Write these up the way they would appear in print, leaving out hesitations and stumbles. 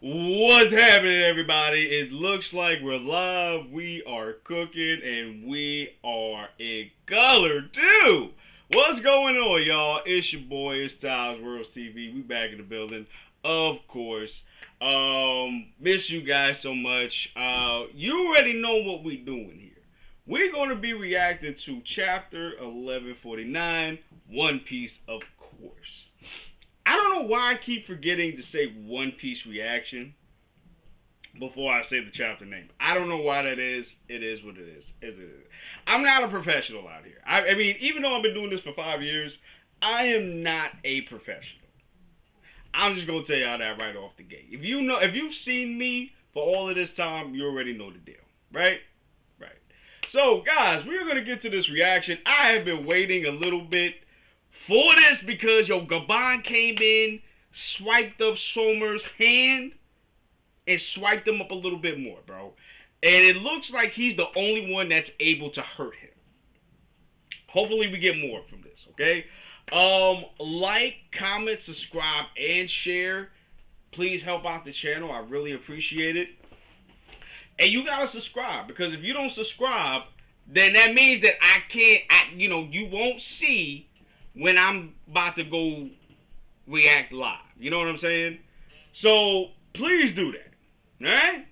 What's happening, everybody? It looks like we're live. We are cooking, and we are in color too. What's going on, y'all? It's your boy. It's tais.worldtv. We back in the building, of course. Miss you guys so much. You already know what we doing here. We're gonna be reacting to chapter 1149, One Piece, of course. I don't know why I keep forgetting to say One Piece reaction before I say the chapter name. I don't know why that is. It is what it is. It is. I'm not a professional out here. I mean, even though I've been doing this for 5 years, I am not a professional. I'm just gonna tell y'all that right off the gate. If you've seen me for all of this time, you already know the deal, right? Right. So, guys, we're gonna get to this reaction. I have been waiting a little bit for this because Gabon came in, swiped up Somer's hand, and swiped him up a little bit more, bro. And it looks like he's the only one that's able to hurt him. Hopefully we get more from this, okay? Like, comment, subscribe, and share. Please help out the channel. I really appreciate it. And you gotta subscribe, because if you don't subscribe, then that means that you won't see when I'm about to go react live. You know what I'm saying? So, please do that. Alright?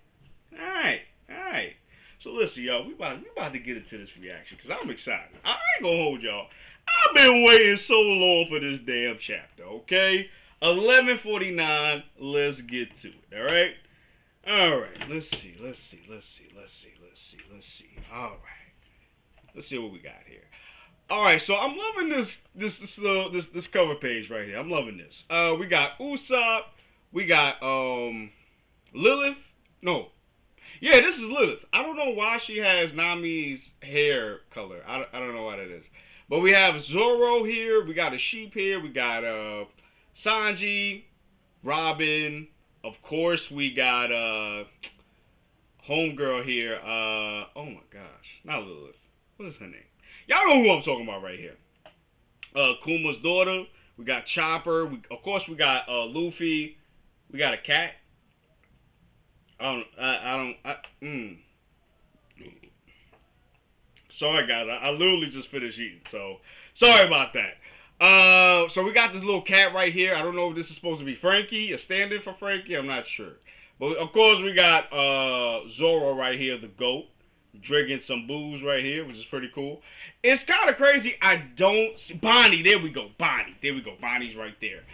Alright. So, listen, y'all. We about to get into this reaction, because I'm excited. I ain't gonna hold y'all. I've been waiting so long for this damn chapter, okay? 1149. Let's get to it, alright? Alright. Let's see. Alright. Let's see what we got here. All right, so I'm loving this cover page right here. I'm loving this. We got Usopp. We got Lilith. No, yeah, this is Lilith. I don't know why she has Nami's hair color. I don't know why that is. But we have Zoro here. We got a sheep here. We got Sanji, Robin. Of course, we got homegirl here. Oh my gosh, not Lilith. What is her name? Y'all know who I'm talking about right here. Kuma's daughter. We got Chopper. Of course, we got Luffy. We got a cat. Sorry, guys. I literally just finished eating. So, sorry about that. So, we got this little cat right here. I don't know if this is supposed to be Frankie, a stand-in for Frankie. I'm not sure. But, of course, we got Zoro right here, the GOAT. Drinking some booze right here, which is pretty cool. It's kind of crazy. I don't see Bonnie. There we go. Bonnie's right there.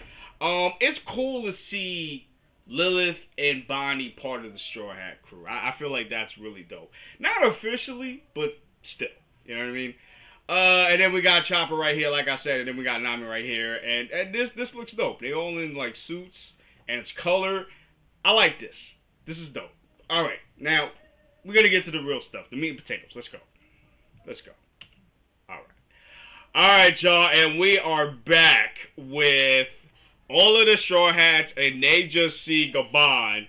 It's cool to see Lilith and Bonnie part of the Straw Hat crew. I feel like that's really dope. Not officially, but still. You know what I mean? And then we got Chopper right here, like I said, and then we got Nami right here. And this looks dope. They all in like suits, and it's color. I like this. This is dope. All right, now we're going to get to the real stuff, the meat and potatoes. Let's go. All right, y'all, and we are back with all of the Straw Hats, and they just see Gabon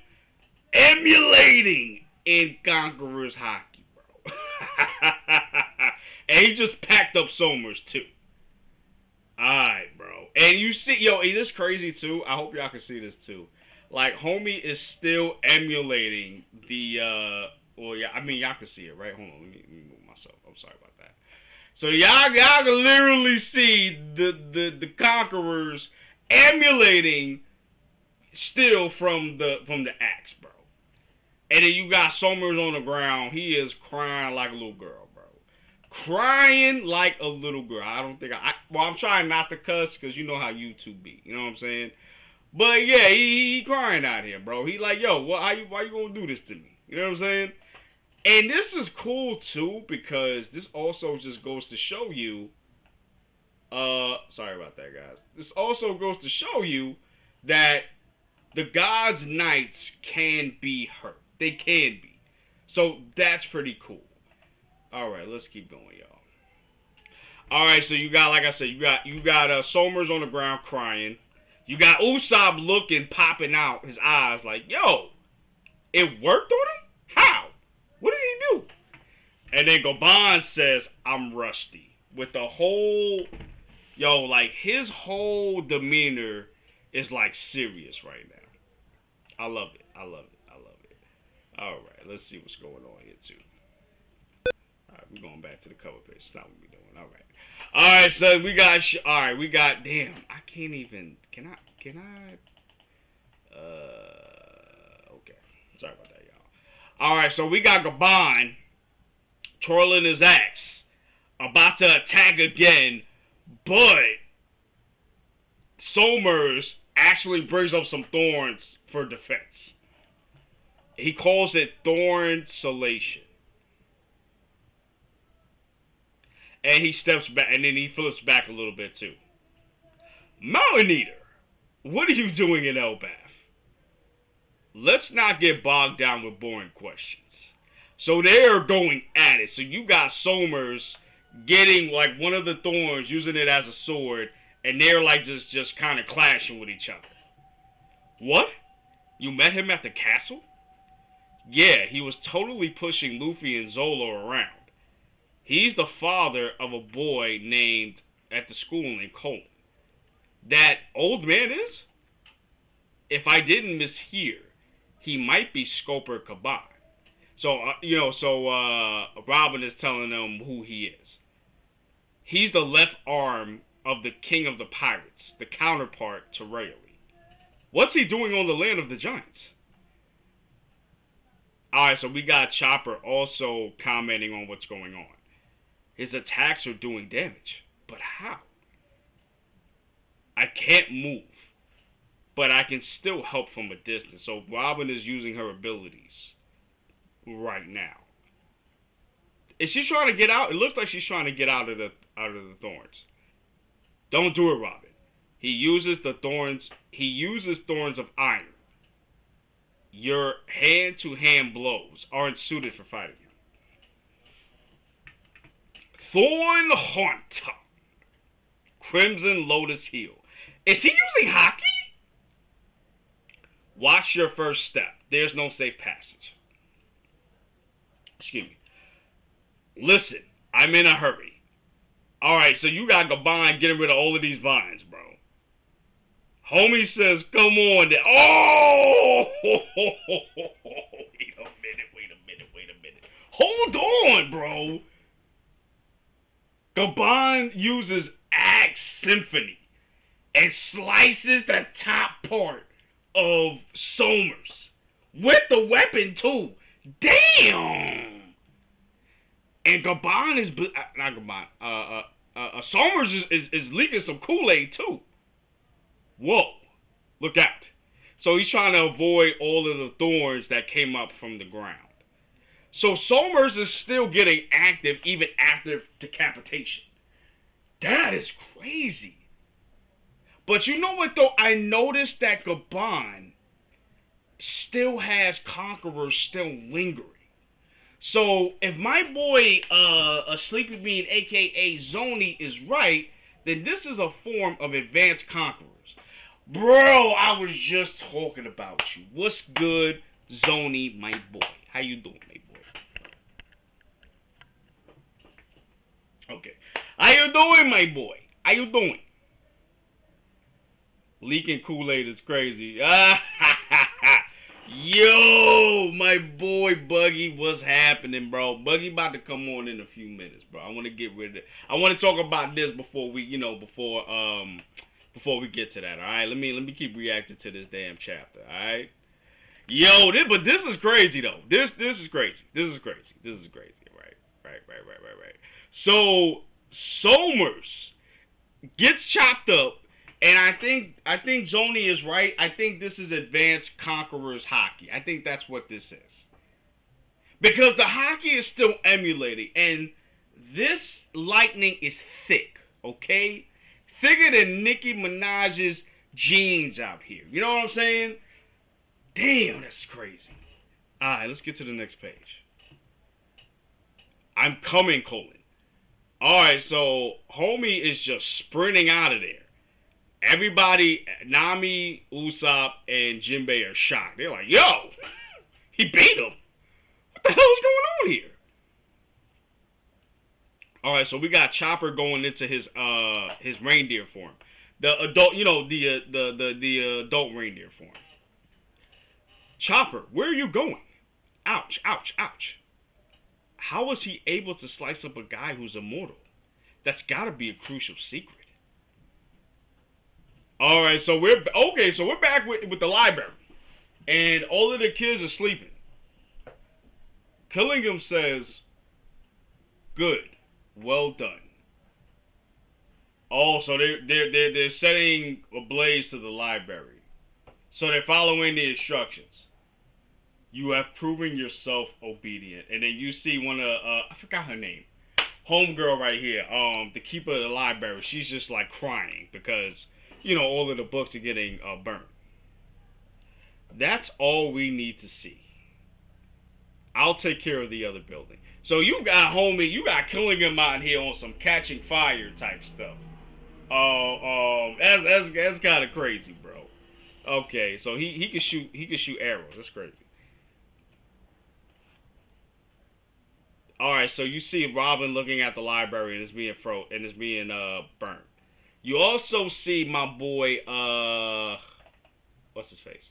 emulating in Conquerors haki, bro. And he just packed up Somers, too. All right, bro. And you see, it is crazy, too. I hope y'all can see this, too. Like, homie is still emulating the, well, yeah, I mean, y'all can see it, right? Hold on, let me move myself. I'm sorry about that. So y'all can literally see the Conquerors emulating still from the axe, bro. And then you got Somers on the ground. He is crying like a little girl, bro. Crying like a little girl. I don't think I'm trying not to cuss because you know how YouTube be. You know what I'm saying? But yeah, he crying out here, bro. He like, yo, why you gonna do this to me? You know what I'm saying? And this is cool too, because this also just goes to show you, sorry about that, guys. This also goes to show you that the God's Knights can be hurt. They can be. So that's pretty cool. Alright, let's keep going, y'all. Alright, so you got, like I said, you got Somers on the ground crying. You got Usopp looking, popping out his eyes like, yo, it worked on him? How? What did he do? And then Gabon says, I'm rusty. With the whole, like his whole demeanor is like serious right now. I love it. I love it. I love it. All right, let's see what's going on here too. All right, we're going back to the cover page. That's not what we're doing. All right. All right, so we got. All right, we got. Damn, I can't even. Can I? Can I? Okay. Sorry about that, y'all. All right, so we got Gabon twirling his axe, about to attack again, but Somers actually brings up some thorns for defense. He calls it thorn salation. And he steps back, and then he flips back a little bit too. Mountain Eater, what are you doing in Elbath? Let's not get bogged down with boring questions. So they're going at it. So you got Somers getting like one of the thorns, using it as a sword, and they're like just kind of clashing with each other. What? You met him at the castle? Yeah, he was totally pushing Luffy and Zoro around. He's the father of a boy named at the school named Colin. That old man is? If I didn't mishear, he might be Scoper Kaban. So, Robin is telling them who he is. He's the left arm of the king of the pirates, the counterpart to Rayleigh. What's he doing on the land of the giants? Alright, so we got Chopper also commenting on what's going on. His attacks are doing damage. But how? I can't move, but I can still help from a distance. So Robin is using her abilities right now. Is she trying to get out? It looks like she's trying to get out of the thorns. Don't do it, Robin. He uses thorns of iron. Your hand-to-hand blows aren't suited for fighting him. Thorn Haunter. Crimson Lotus Heel. Is he using haki? Watch your first step. There's no safe passage. Excuse me. Listen, I'm in a hurry. Alright, so you got Gabon getting rid of all of these vines, bro. Homie says, come on. Oh! Wait a minute. Hold on, bro. Gabon uses Axe Symphony and slices the top part of Somers with the weapon too. Damn. And Gabon is not Gabon. Somers is leaking some Kool-Aid too. Whoa! Look out! So he's trying to avoid all of the thorns that came up from the ground. So Somers is still getting active even after decapitation. That is crazy. But you know what though? I noticed that Gabon still has conquerors still lingering. So if my boy a Sleepy Bean aka Zoni is right, then this is a form of advanced conquerors. Bro, I was just talking about you. What's good, Zoni, my boy? How you doing, my boy? Okay. How you doing, my boy? How you doing? Leaking Kool-Aid is crazy. Yo, my boy Buggy, what's happening, bro? Buggy about to come on in a few minutes, bro. I want to get rid of it. I want to talk about this before we, before we get to that. All right, let me keep reacting to this damn chapter. All right. Yo, but this is crazy though. This is crazy. This is crazy. Right. So Somers gets chopped up. And I think Zoni is right. I think this is advanced conquerors haki. I think that's what this is. Because the haki is still emulating. And this lightning is thick. Okay? Thicker than Nicki Minaj's jeans out here. You know what I'm saying? Damn, that's crazy. Alright, let's get to the next page. I'm coming, Colin. Alright, so homie is just sprinting out of there. Everybody, Nami, Usopp, and Jinbei are shocked. They're like, yo, he beat him. What the hell is going on here? Alright, so we got Chopper going into his reindeer form. The adult, the adult reindeer form. Chopper, where are you going? Ouch, ouch, ouch. How was he able to slice up a guy who's immortal? That's gotta be a crucial secret. Alright, so we're back with the library. And all of the kids are sleeping. Killingham says, good. Well done. Oh, so they're setting ablaze to the library. So they're following the instructions. You have proven yourself obedient. And then you see one of I forgot her name. Homegirl right here, the keeper of the library. She's just like crying because, you know, all of the books are getting burnt. That's all we need to see. I'll take care of the other building. So you got Killingham out here on some catching fire type stuff. That's kind of crazy, bro. Okay, so he can shoot arrows. That's crazy. All right, so you see Robin looking at the library and it's being burnt. You also see my boy what's his face?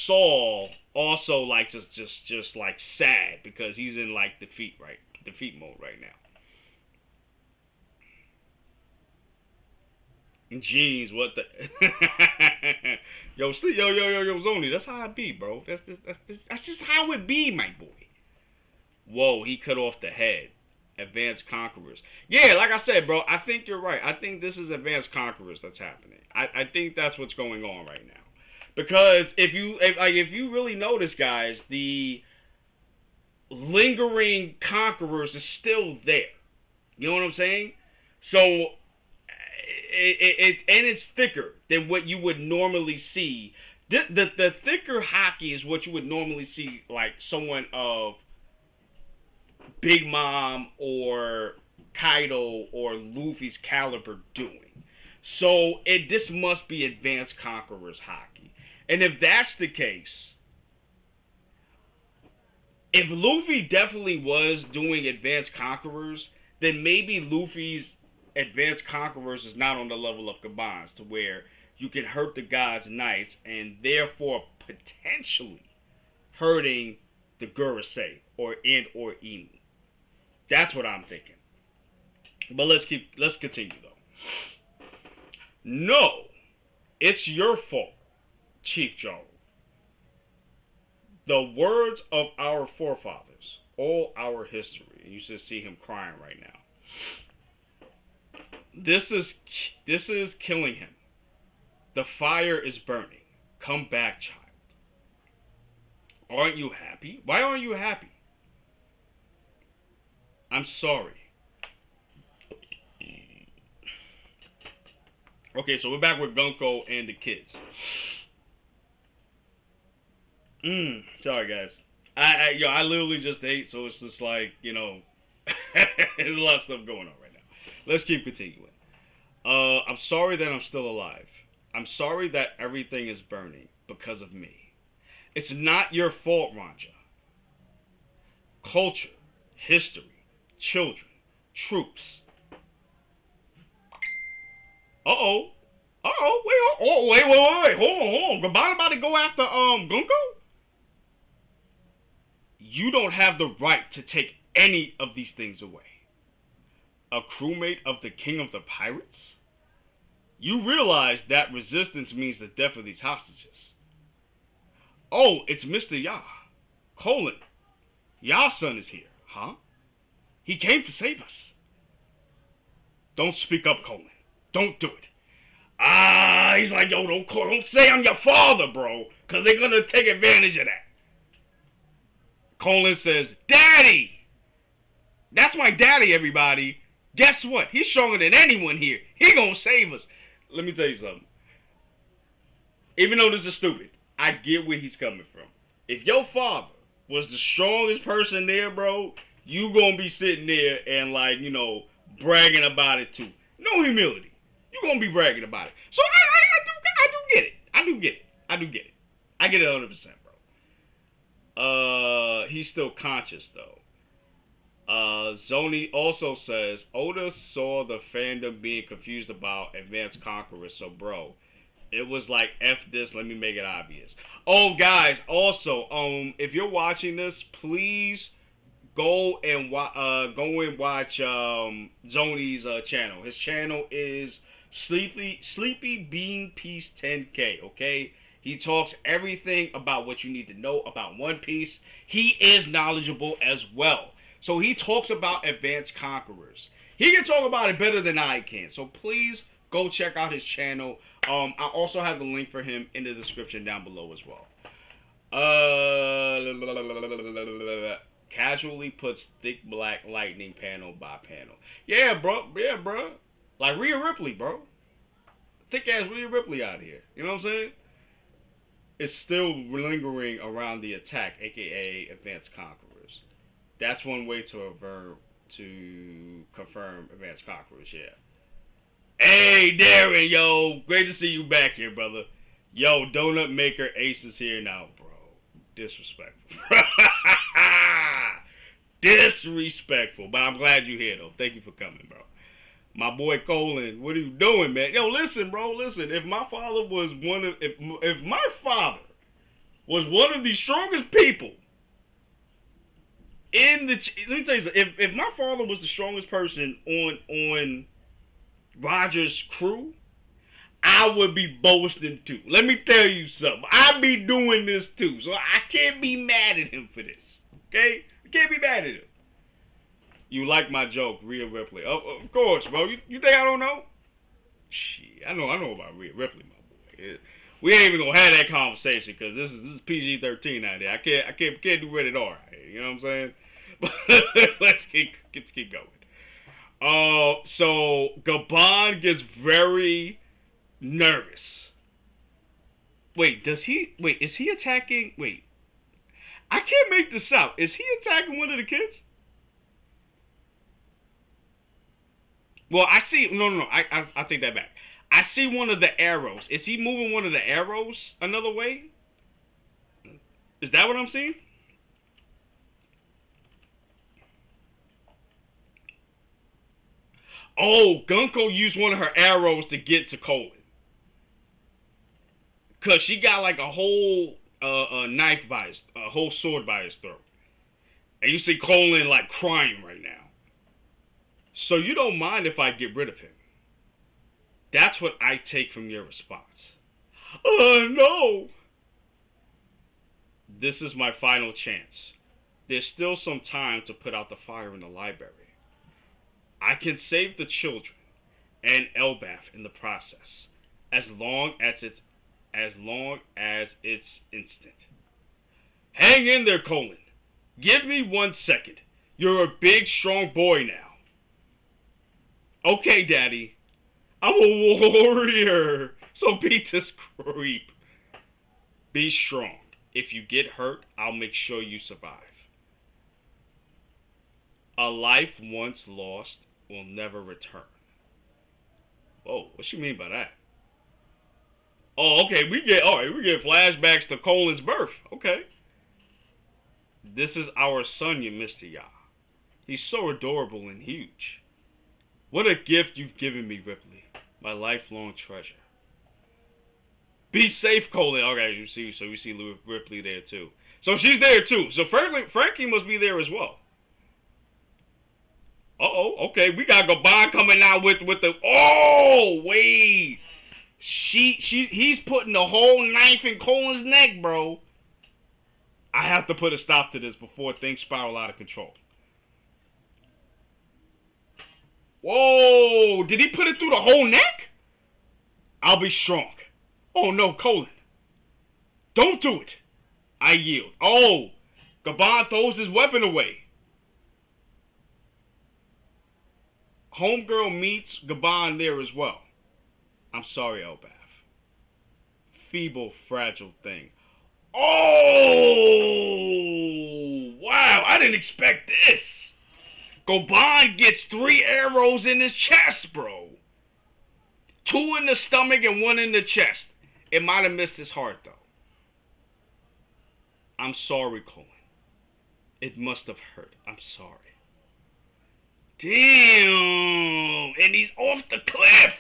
Saul also like just like sad because he's in like defeat mode right now. Jeez, what the yo Zoni, that's how it be, bro. That's just how it be, my boy. Whoa, he cut off the head. Advanced Conquerors. Yeah, like I said, bro, I think you're right. I think this is Advanced Conquerors that's happening. I think that's what's going on right now. Because if you really notice, guys, the lingering Conquerors is still there. You know what I'm saying? So it's thicker than what you would normally see. The thicker haki is what you would normally see, like someone of Big Mom or Kaido or Luffy's caliber doing. So this must be Advanced Conquerors haki. And if that's the case, if Luffy definitely was doing Advanced Conquerors, then maybe Luffy's Advanced Conquerors is not on the level of Kabans to where you can hurt the God's Knights and therefore potentially hurting the Gurusei or Inu. That's what I'm thinking. But let's continue though. No, it's your fault, Chief Joe. The words of our forefathers, all our history. You should see him crying right now. This is killing him. The fire is burning. Come back, child. Aren't you happy? Why aren't you happy? I'm sorry. Okay, so we're back with Gunko and the kids. Sorry guys. I literally just ate, so it's just like, you know, there's a lot of stuff going on right now. Let's keep continuing. I'm sorry that I'm still alive. I'm sorry that everything is burning because of me. It's not your fault, Ranja. Culture, history, children, troops. Wait, hold on. Goodbye about to go after Gunko? You don't have the right to take any of these things away. A crewmate of the king of the pirates? You realize that resistance means the death of these hostages. Oh, it's Mr. Ya. Colin. Ya's son is here, huh? He came to save us. Don't speak up, Colin. Don't do it. He's like, yo, don't say I'm your father, bro, because they're going to take advantage of that. Colin says, Daddy! That's my daddy, everybody. Guess what? He's stronger than anyone here. He gonna save us. Let me tell you something. Even though this is stupid, I get where he's coming from. If your father was the strongest person there, bro, you gonna be sitting there and, like, you know, bragging about it too. No humility. You gonna be bragging about it. So I do get it. I do get it. I get it 100%, bro. He's still conscious though. Zoni also says Oda saw the fandom being confused about Advanced Conquerors, so bro, it was like F this, let me make it obvious. Oh, guys, also, if you're watching this, please go and watch Zony's channel. His channel is Sleepy Bean Piece 10K. Okay, he talks everything about what you need to know about One Piece. He is knowledgeable as well. So he talks about Advanced Conquerors. He can talk about it better than I can. So please go check out his channel. I also have the link for him in the description down below as well. Casually puts thick black lightning panel by panel. Yeah, bro. Yeah, bro. Like Rhea Ripley, bro. Thick ass Rhea Ripley out here. You know what I'm saying? It's still lingering around the attack, aka Advanced Conquerors. That's one way to confirm Advanced Conquerors. Yeah. Hey, Darren, yo, great to see you back here, brother. Yo, Donut Maker Ace is here now, bro. Disrespectful. Disrespectful. But I'm glad you're here, though. Thank you for coming, bro. My boy Colin, what are you doing, man? Yo, listen, bro, listen. If my father was if my father was one of the strongest people in the, let me tell you something. If my father was the strongest person on Roger's crew, I would be boasting too. Let me tell you something. I'd be doing this too. So I can't be mad at him for this. Okay? I can't be mad at him. You like my joke, Rhea Ripley. Of course, bro. You think I don't know? Shit, I know about Rhea Ripley, my boy. We ain't even gonna have that conversation because this is PG-13 out there. I can't do rated R out here. You know what I'm saying? But let's keep going. So Gabon gets very nervous. Wait, is he attacking? Wait, I can't make this out. Is he attacking one of the kids? Well, I see. No. I take that back. I see one of the arrows. Is he moving one of the arrows another way? Is that what I'm seeing? Oh, Gunko used one of her arrows to get to Colin. Because she got like a whole knife by a whole sword by his throat. And you see Colin like crying right now. So you don't mind if I get rid of him. That's what I take from your response. No. This is my final chance. There's still some time to put out the fire in the library. I can save the children and Elbath in the process, as long as it's instant. Hang in there, Colin. Give me 1 second. You're a big, strong boy now. Okay, Daddy. I'm a warrior. So beat this creep. Be strong. If you get hurt, I'll make sure you survive. A life once lost will never return. Oh, what you mean by that? Oh, okay, we get flashbacks to Colin's birth. Okay. This is our son, you Mr. Ya. He's so adorable and huge. What a gift you've given me, Ripley. My lifelong treasure. Be safe, Colin. Okay, you see, so we see Ripley there too. So she's there too. So Frankie must be there as well. Okay, we got Gabon coming out with the. Oh wait, he's putting the whole knife in Colin's neck, bro. I have to put a stop to this before things spiral out of control. Whoa, did he put it through the whole neck? I'll be strong. Oh no, Colin. Don't do it. I yield. Oh, Gabon throws his weapon away. Homegirl meets Gabon there as well. I'm sorry, Elbath. Feeble, fragile thing. Oh, wow, I didn't expect this. Gabon gets 3 arrows in his chest, bro. 2 in the stomach and 1 in the chest. It might have missed his heart, though. I'm sorry, Colin. It must have hurt. I'm sorry. Damn! And he's off the cliff!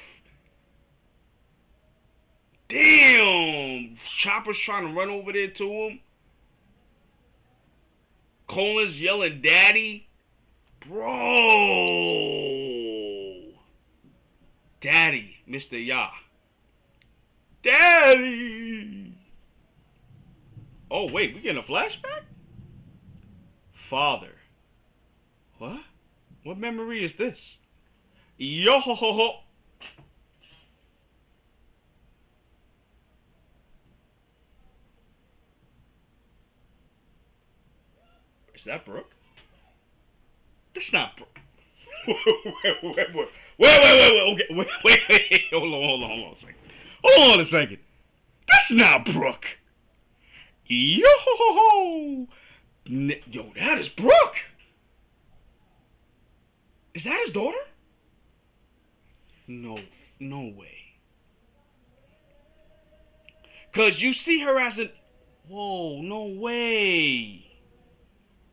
Damn! Chopper's trying to run over there to him. Colin's yelling, "Daddy!" Bro! Daddy, Mr. Ya. Daddy! Oh, wait, we getting a flashback? Father. What? What memory is this? Yo ho ho ho. Is that Brooke? That's not Brooke. Wait. Okay, wait. Hold on a second. Hold on a second. That's not Brooke. Yo ho ho ho. Yo, that is Brooke. Is that his daughter? No way. Cause you see her as an. Whoa, no way.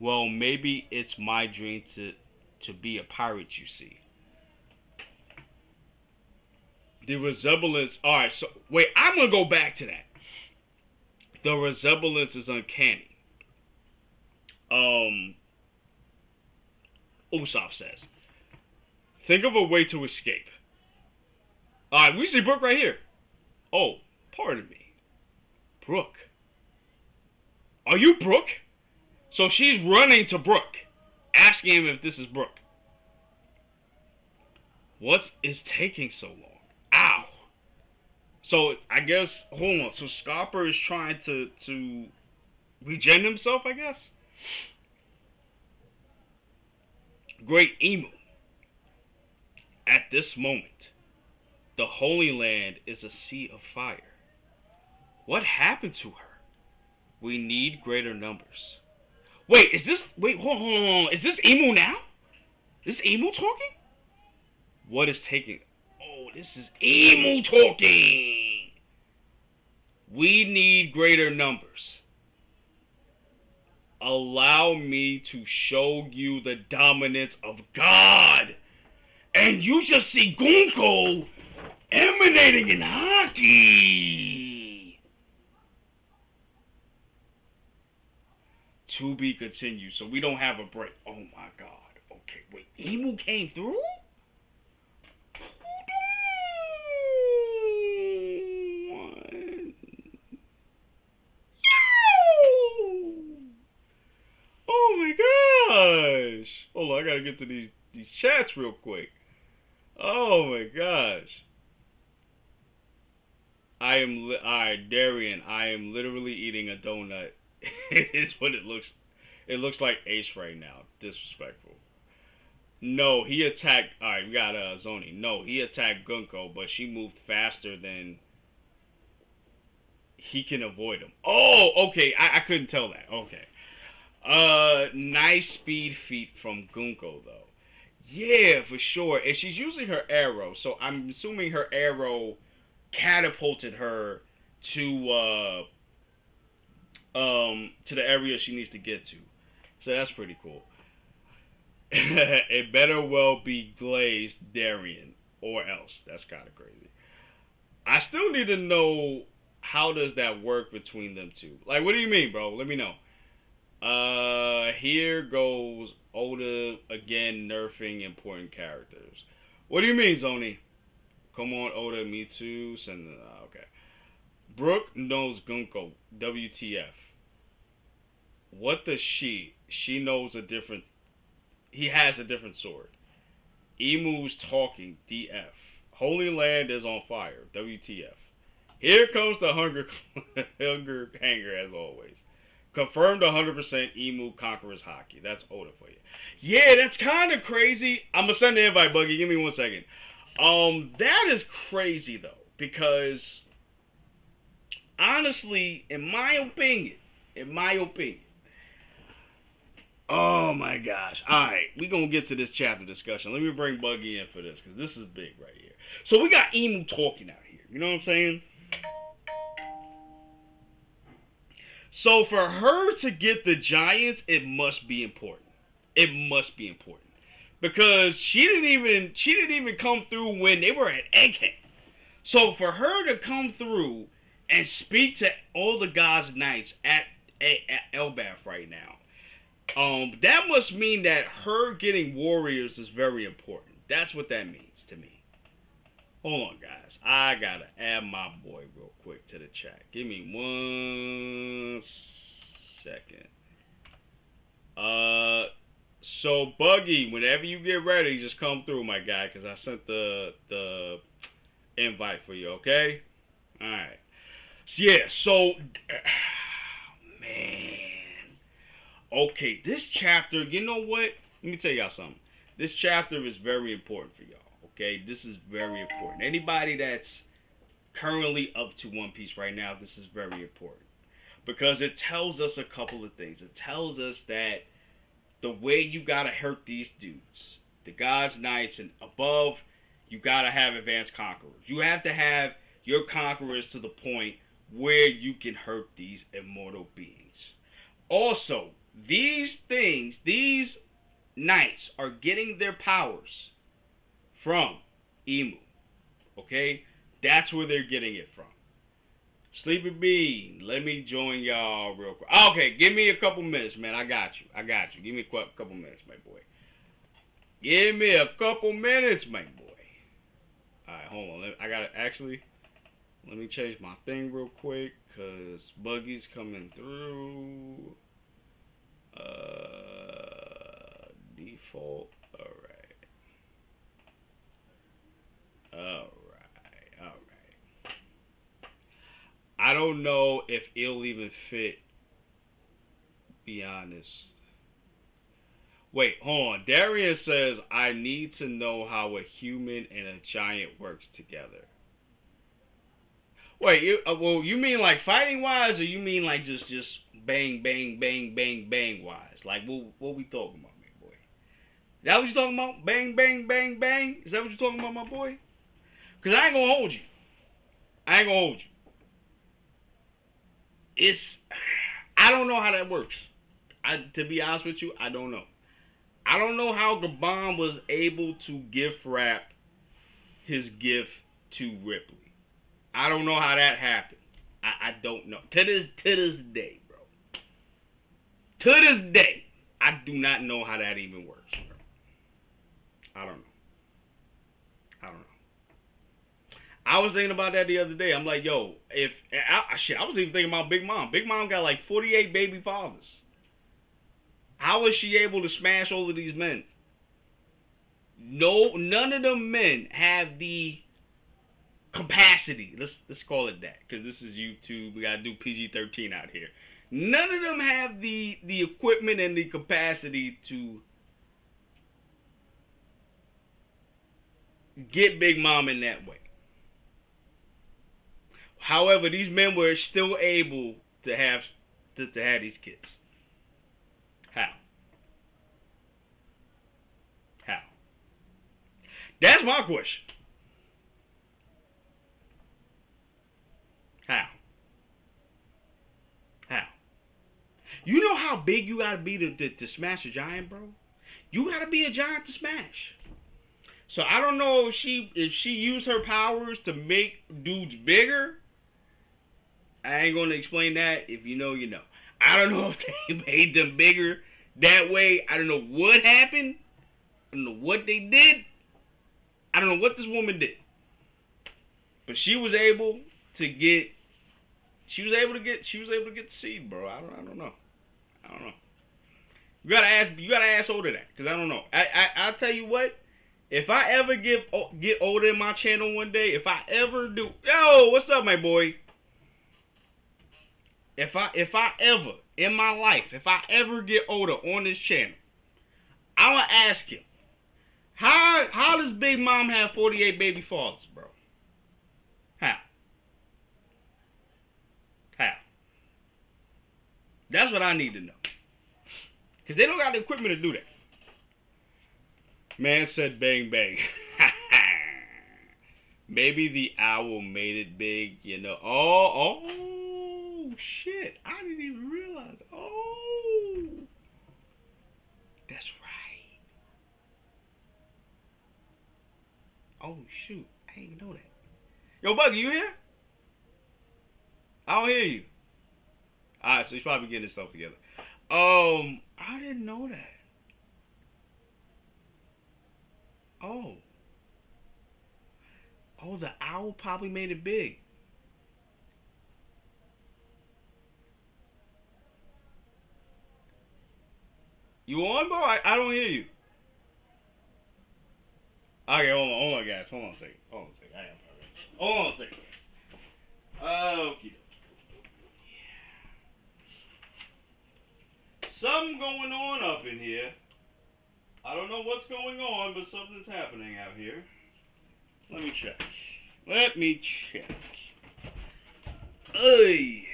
Well, maybe it's my dream to be a pirate. You see. The resemblance. All right. So wait, I'm gonna go back to that. The resemblance is uncanny. Usopp says, think of a way to escape. Alright, we see Brooke right here. Oh, pardon me. Brooke. Are you Brooke? So she's running to Brooke, asking him if this is Brooke. What is taking so long? Ow. So, I guess, hold on. So, Scarper is trying to regen himself, I guess? Great Emu. At this moment, the Holy Land is a sea of fire. What happened to her? We need greater numbers. Wait, hold on. Is this Emu now? Is this Emu talking? What is taking? Oh, this is Emu talking. We need greater numbers. Allow me to show you the dominance of God. And you just see Gunko emanating in haki. To be continued. So we don't have a break. Oh my God. Okay, wait. Emu came through? Oh my gosh. Hold on, I gotta get to these chats real quick. Oh my gosh. Alright, Darian, I am literally eating a donut. It's what it looks. It looks like Ace right now. Disrespectful. No, he attacked. Alright, we got Zoni. No, he attacked Gunko, but she moved faster than he can avoid him. Oh, okay. I couldn't tell that. Okay. Nice speed feat from Gunko though. Yeah, for sure. And she's using her arrow, so I'm assuming her arrow catapulted her to the area she needs to get to. So that's pretty cool. It better well be glazed Darian or else. That's kind of crazy. I still need to know how does that work between them two. Like, what do you mean, bro? Let me know. Here goes Oda again nerfing important characters. What do you mean, Zoni? Come on, Oda, me too. Send it. Okay. Brooke knows Gunko. WTF. What does she? She knows a different. He has a different sword. Emu's talking. DF. Holy Land is on fire. WTF. Here comes the hunger hanger as always. Confirmed 100% Emu conquerors haki. That's Oda for you. Yeah, that's kind of crazy. I'm gonna send the invite, Buggy. Give me 1 second. That is crazy though, because honestly, in my opinion, oh my gosh. Alright, we're gonna get to this chapter discussion. Let me bring Buggy in for this, because this is big right here. So we got Emu talking out here. You know what I'm saying? So for her to get the giants, it must be important. It must be important. Because she didn't even come through when they were at Egghead. So for her to come through and speak to all the gods knights at Elbath right now, that must mean that her getting warriors is very important. That's what that means to me. Hold on, guys. I gotta add my boy real quick to the chat. Give me 1 second. So Buggy, whenever you get ready, just come through, my guy, because I sent the invite for you. Okay. All right. Yeah. So, man. Okay, this chapter, you know what? Let me tell y'all something. This chapter is very important for y'all, okay? This is very important. Anybody that's currently up to One Piece right now, this is very important. Because it tells us a couple of things. It tells us that the way you gotta hurt these dudes, the gods, knights, and above, you gotta have advanced conquerors. You have to have your conquerors to the point where you can hurt these immortal beings. Also, these things, these knights are getting their powers from Emu. Okay? That's where they're getting it from. Sleepy Bean, let me join y'all real quick. Okay, give me a couple minutes, man. I got you. Give me a couple minutes, my boy. Give me a couple minutes, my boy. Alright, hold on. I gotta actually, let me change my thing real quick, because Buggy's coming through. Default. Alright. I don't know if it'll even fit beyond this. Wait, hold on. Darian says, I need to know how a human and a giant works together. Wait, you mean like fighting wise, or you mean like just bang, bang, bang, bang, bang wise? Like, what we talking about, my boy? Is that what you talking about? Bang, bang, bang, bang? Is that what you talking about, my boy? Because I ain't going to hold you. I don't know how that works. To be honest with you, I don't know. I don't know how Gabon was able to gift wrap his gift to Ripley. I don't know how that happened. I don't know. To this day, bro. To this day, I do not know how that even works, bro. I don't know. I was thinking about that the other day. I'm like, yo, I was even thinking about Big Mom. Big Mom got like 48 baby fathers. How is she able to smash all of these men? No, none of them men have the capacity. Let's call it that, because this is YouTube. We gotta do PG-13 out here. None of them have the equipment and the capacity to get Big Mom in that way. However, these men were still able to have these kids. How? That's my question. How? You know how big you gotta be to smash a giant, bro? You gotta be a giant to smash. So I don't know if she used her powers to make dudes bigger. I ain't gonna explain that. If you know, you know. I don't know if they made them bigger that way. I don't know what happened. I don't know what they did. I don't know what this woman did. But she was able to get the seed, bro. I don't know. You gotta ask Oda that, because I don't know. I'll tell you what. If I ever get Oda in my channel one day, if I ever do, yo, what's up, my boy? If I ever in my life, if I ever get Oda on this channel, I'ma ask him, how does Big Mom have 48 baby fathers, bro? How? That's what I need to know. Because they don't got the equipment to do that. Man said bang bang. Maybe the owl made it big, you know. Oh, shit. I didn't even realize. Oh. That's right. Oh, shoot. I didn't even know that. Yo, Buggy, you here? I don't hear you. Alright, so he's probably getting his stuff together. I didn't know that. Oh. Oh, the owl probably made it big. You on, bro? I don't hear you. Okay, hold on, guys. Hold on a second. Hold on a second. I am sorry. Hold on a second. Okay. Something going on up in here. I don't know what's going on, but something's happening out here. Let me check. Let me check. Hey.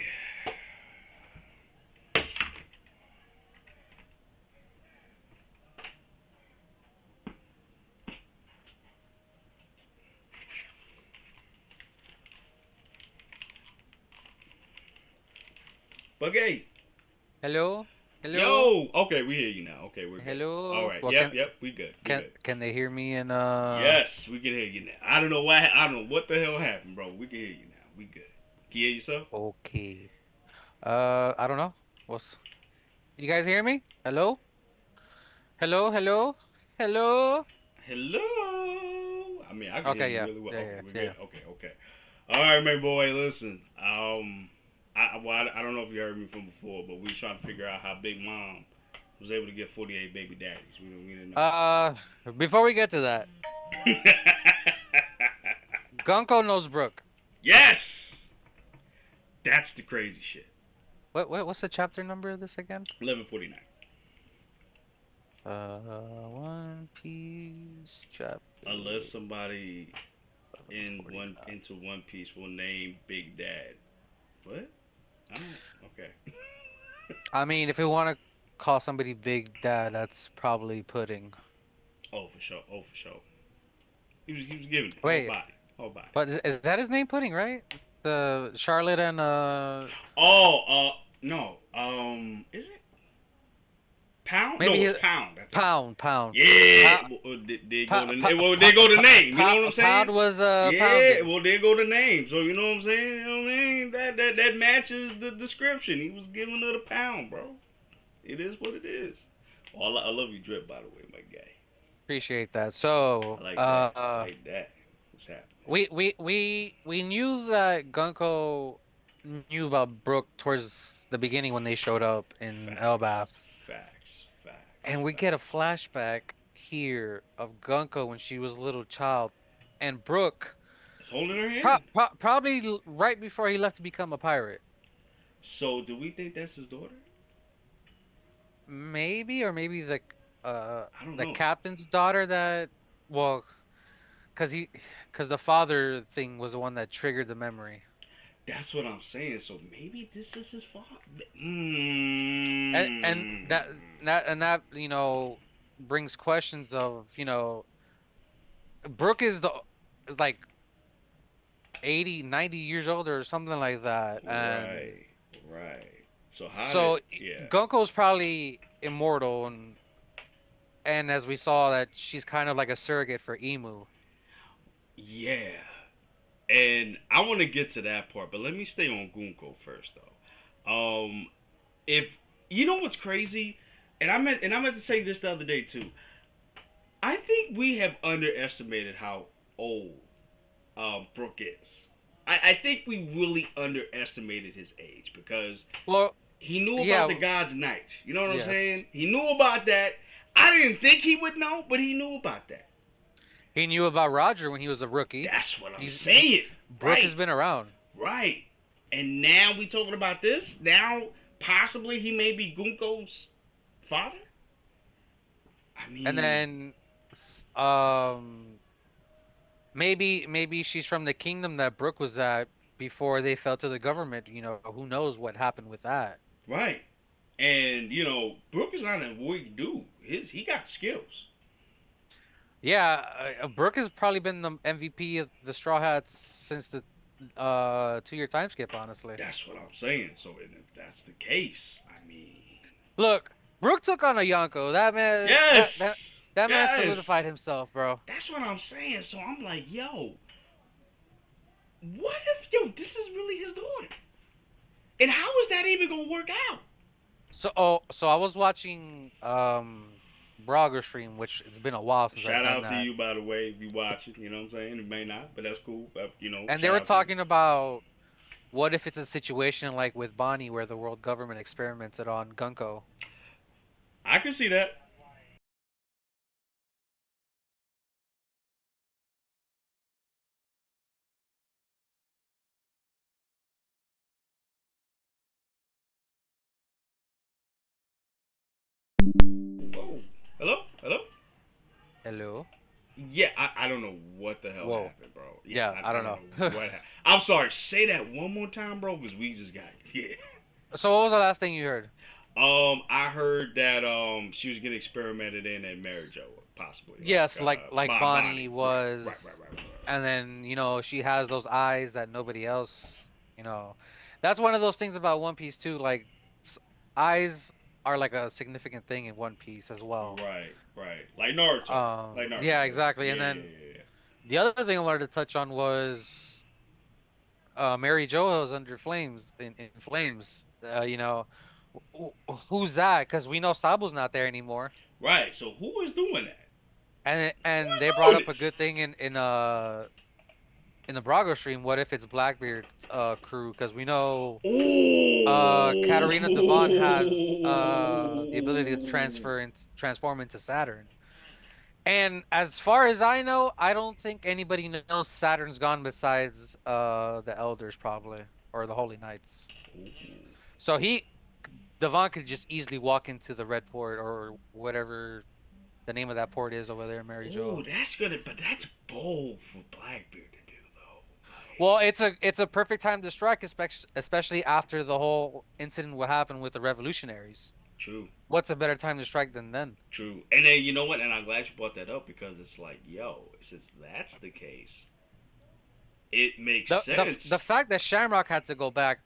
Buggy. Hello? Hello? Yo. Okay, we hear you now. Okay, we're good. All Hello? right. Well, Yep. We good. We can good. can they hear me in Yes, we can hear you now. I don't know why. I don't know what the hell happened, bro. We can hear you now. We good. Can you hear yourself? Okay. I don't know. What's You guys hear me? Hello? Hello? Hello? Hello? Hello. I mean, I can hear Okay, you yeah. really well. Yeah, Okay, yeah, we're yeah. good. Okay. All right, my boy. Listen. I don't know if you heard me from before, but we trying to figure out how Big Mom was able to get 48 baby daddies. We didn't know. Uh, Before we get to that, Gunko knows Brooke. Yes. That's the crazy shit. What's the chapter number of this again? 1149. One Piece chapter Unless somebody forty-nine. into One Piece will name Big Dad. What? I don't. Okay. I mean, if we want to call somebody Big Dad, that's probably pudding. Oh, for sure. Oh, for sure. He was giving it whole Wait, body, whole body. but is that his name, Pudding, right? The Charlotte and Oh, no. Is it Pound? No, maybe it's Pound. That's it. Pound. Yeah. Pound, Well, there go pound, the well, there go the name. You know what I'm saying? Pound was Yeah. pounding. Well, there go the name. So you know what I'm saying? You know what I mean? That matches the description. He was giving her the pound, bro. It is what it is. Oh, I love you, Drip. By the way, my guy. Appreciate that. I So, like that. I like that. What's happening? we knew that Gunko knew about Brooke towards the beginning when they showed up in Facts. Elbath, and we get a Facts. flashback here of Gunko when she was a little child, and Brooke. It's holding her hand. Probably right before he left to become a pirate. So, do we think that's his daughter? Maybe, or maybe uh I don't the know. captain's daughter that, well, cause the father thing was the one that triggered the memory. That's what I'm saying. So maybe this is his father. And that brings questions of, Brooke is like 80, 90 years old or something like that. And Right. Right. So how did? so Yeah. Gunko's probably immortal, and as we saw, that she's kind of like a surrogate for Emu. Yeah. And I want to get to that part, but let me stay on Gunko first, though. If you know what's crazy, and I meant to say this the other day too. I think we have underestimated how old Brooke is. I think we really underestimated his age because Well, he knew about the yeah, God's Knights. You know what I'm yes. saying? He knew about that. I didn't think he would know, but he knew about that. He knew about Roger when he was a rookie. That's what I'm He's he, saying. Brooke Right, has been around. right. And now we talking about this. Now possibly he may be Gunko's father. I And mean, then maybe she's from the kingdom that Brooke was at before they fell to the government. Who knows what happened with that. right. And Brook is not a weak dude. He got skills. Yeah, Brooke has probably been the MVP of the Straw Hats since the 2-year time skip, honestly. That's what I'm saying. So and if that's the case, I mean, Look, Brooke took on a Yonko. That man yes, that man yes. solidified himself, bro. That's what I'm saying. So I'm like, yo, what if this is really his daughter? And how is that even gonna work out? So I was watching Brogger stream, which it's been a while since I've Shout done out to that. you, by the way, if you watch it. You know what I'm saying? It may not, but that's cool. And they Shout were out to you. talking about what if it's a situation like with Bonnie where the world government experimented on Gunko. I can see that. Whoa. Hello? Hello? Hello? Yeah, I don't know what the hell Whoa. happened, bro. Yeah, Yeah, I I don't don't know. know what happened. I'm sorry. Say that one more time, bro, because we just got yeah. So what was the last thing you heard? I heard that she was getting experimented in at Mary Jo, possibly Yes, like by Bonnie Bonnie. was, Right. and then she has those eyes that nobody else, that's one of those things about One Piece too. Like s- eyes are like a significant thing in One Piece as well. Right. Like Naruto. Like Yeah, Naruto, pretty much. exactly. And then Yeah. the other thing I wanted to touch on was Mary Jo is under flames in flames. Who's that? Because we know Sabu's not there anymore. Right. So who is doing that? Who And is they brought doing up a this? good thing in the Brago stream. What if it's Blackbeard's crew? Because we know Katarina Devon has the ability to Oh. transform into Saturn. And as far as I know, I don't think anybody knows Saturn's gone besides the Elders probably or the Holy Knights. So Devon could just easily walk into the Red Port or whatever the name of that port is over there in Mary Oh, Jo. that's good, but that's bold for Blackbeard to do, though. Well, it's a perfect time to strike, especially after the whole incident what happened with the revolutionaries. True, What's a better time to strike than then? true. And then you know what? And I'm glad you brought that up because it's like, yo, since that's the case, it makes sense. The fact that Shamrock had to go back,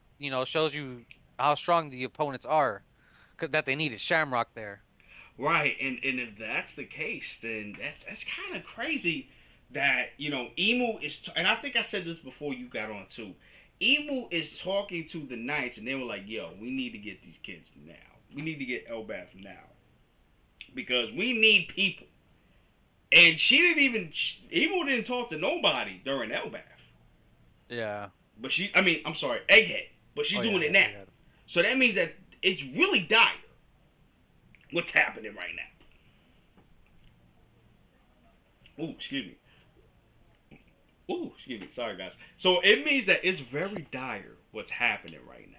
shows you how strong the opponents are, 'cause that they needed Shamrock there. Right, and if that's the case, then that's kind of crazy that Emu is, and I think I said this before you got on too. Emu is talking to the Knights, and they were like, "Yo, we need to get these kids now. We need to get Elbath now because we need people." And she didn't even Emu didn't talk to nobody during Elbath, Yeah. but I mean, I'm sorry, Egghead, but she's Oh doing yeah, it yeah, now. yeah. So that means that it's really dire what's happening right now. Ooh, excuse me. Ooh, excuse me. Sorry, guys. So it means that it's very dire what's happening right now,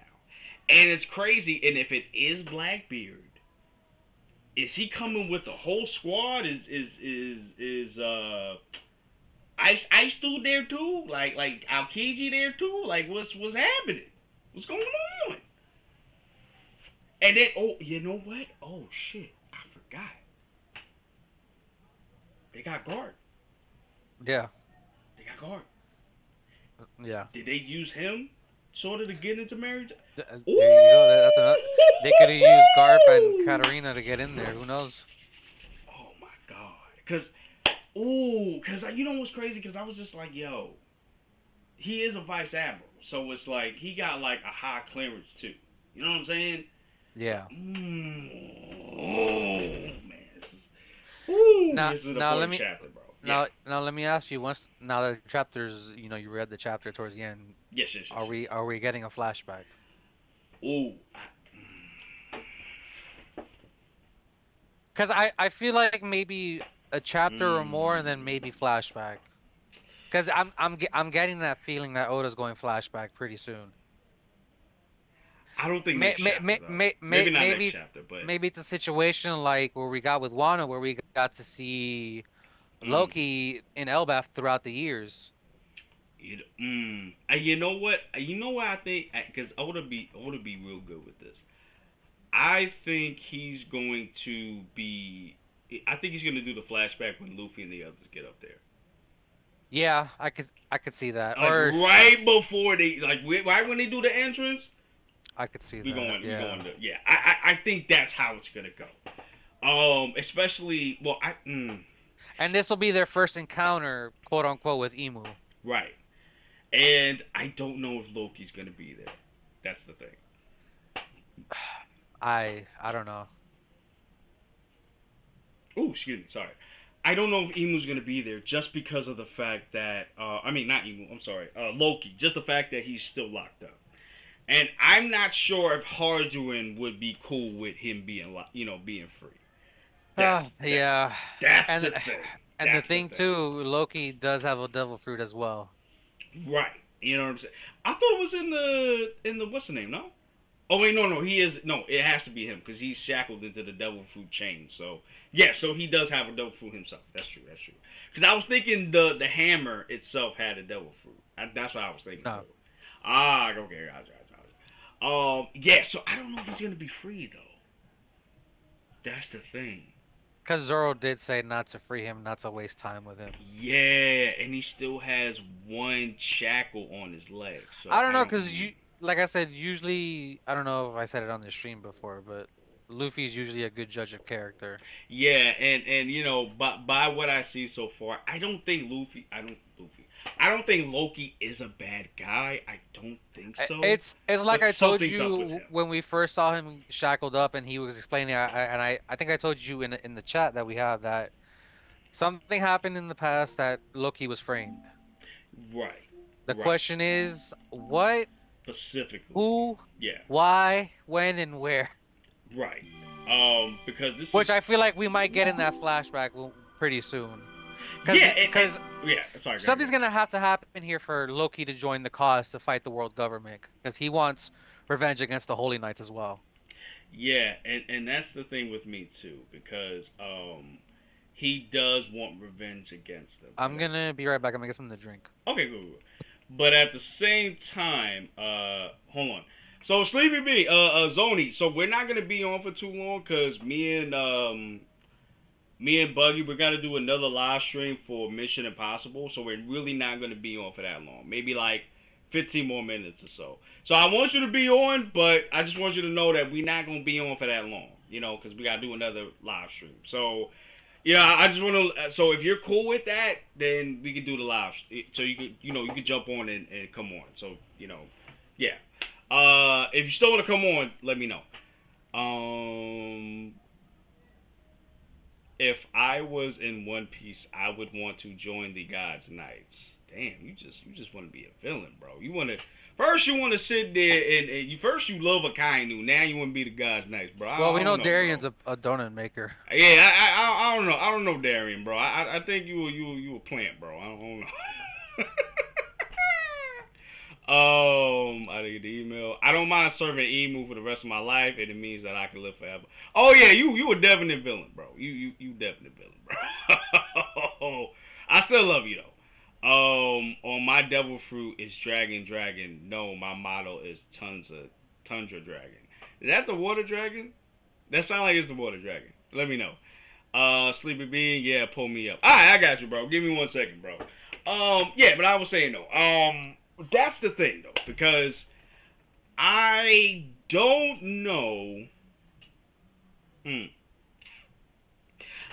and it's crazy. And if it is Blackbeard, is he coming with the whole squad? Is Ice Dude there too? Like Aokiji there too? Like what's happening? What's going on? And then you know what? Oh shit, I forgot. They got guard. Yeah. They got guard. Yeah. Did they use him sort of to get into marriage? Ooh! There you go. That's another. They could have used Garp and Katarina to get in there. Who knows? Oh my god. Cause you know what's crazy? Cause I was just like, yo, he is a vice admiral, so it's like he got like a high clearance too. You know what I'm saying? But Yeah. oh man, Now, this is an now let important me chapter, bro. Yeah. now let me ask you. Once now that the chapters, you read the chapter towards the end. Yes. Are we getting a flashback? Ooh. Because I feel like maybe a chapter or more, and then Mm, maybe flashback. Because I'm getting that feeling that Oda's going flashback pretty soon. I don't think May, next may, chapter may, though. may, may, Maybe not next chapter, but maybe it's a situation like where we got with Wano, where we got to see mm, Loki in Elbaf throughout the years. you know what? You know what I think? Because I would be real good with this. I think he's going to be. I think he's going to do the flashback when Luffy and the others get up there. Yeah, I could see that. Like right before right when they do the entrance, I could see we that. going we Yeah. going to yeah. I think that's how it's gonna go. Especially well And this will be their first encounter, quote unquote, with Emu. right. And I don't know if Loki's gonna be there. That's the thing. I don't know. Oh, excuse me, sorry. I don't know if Emu's gonna be there just because of the fact that I mean not Emu, I'm sorry, Loki. Just the fact that he's still locked up. And I'm not sure if Harduin would be cool with him being, being free. That's that. Yeah. That's And the thing. and the That's the thing thing. too, Loki does have a devil fruit as well. Right. You know what I'm saying? I thought it was in the what's the name? No. Oh wait, no, he is no. It has to be him because he's shackled into the devil fruit chain. So yeah, so he does have a devil fruit himself. That's true. That's true. Because I was thinking the hammer itself had a devil fruit. That's what I was thinking. No. So. Ah, okay, gotcha. Yeah. So I don't know if he's gonna be free though. That's the thing. Because Zoro did say not to free him, not to waste time with him. Yeah, and he still has one shackle on his leg. So I don't I know, don't. because like I said, usually, I don't know if I said it on the stream before, but Luffy's usually a good judge of character. Yeah, and by what I see so far, I don't think Luffy. I don't think Loki is a bad guy. I don't think so. It's like But I told something's up with you him. when we first saw him shackled up and he was explaining, I think I told you in the chat that we have that something happened in the past that Loki was framed. Right. The Right. question is, what, Specifically. who, Yeah. why, when, and where? Right. Because this is. Which I feel like we might get in that flashback pretty soon. Yeah. Because Yeah. Sorry. Go something's ahead. gonna have to happen here for Loki to join the cause to fight the world government, because he wants revenge against the Holy Knights as well. Yeah, and that's the thing with me too, because he does want revenge against them. I'm gonna be right back. I'm gonna get something to drink. Okay, good. But at the same time, hold on. So Sleepy B, Zoni. So we're not gonna be on for too long, cause me and Buggy, we're gonna do another live stream for Mission Impossible. So we're really not gonna be on for that long. Maybe like 15 more minutes or so. So I want you to be on, but I just want you to know that we're not gonna be on for that long. Cause we gotta do another live stream. So. Yeah, I just want to. So if you're cool with that, then we can do the live. So you can, you can jump on and come on. So yeah. If you still want to come on, let me know. If I was in One Piece, I would want to join the God's Knights. Damn, you just want to be a villain, bro. You want to. First, you want to sit there and you love a Kainu. Now you want to be the God's Knights, bro. Well, we I know don't know, bro. Darian's a donut maker. Yeah, I don't know. I don't know Darian, bro. I think you a plant, bro. I don't know. I didn't get the email. I don't mind serving Emu for the rest of my life, and it means that I can live forever. Oh yeah, you a definite villain, bro. You definite villain, bro. I still love you though. On my devil fruit is dragon. No, my motto is tundra dragon. Is that the water dragon? That sounds like it's the water dragon. Let me know. Sleepy Bean, yeah, pull me up. Alright, I got you, bro. Give me 1 second, bro. Yeah, but I was saying though, that's the thing though, because I don't know.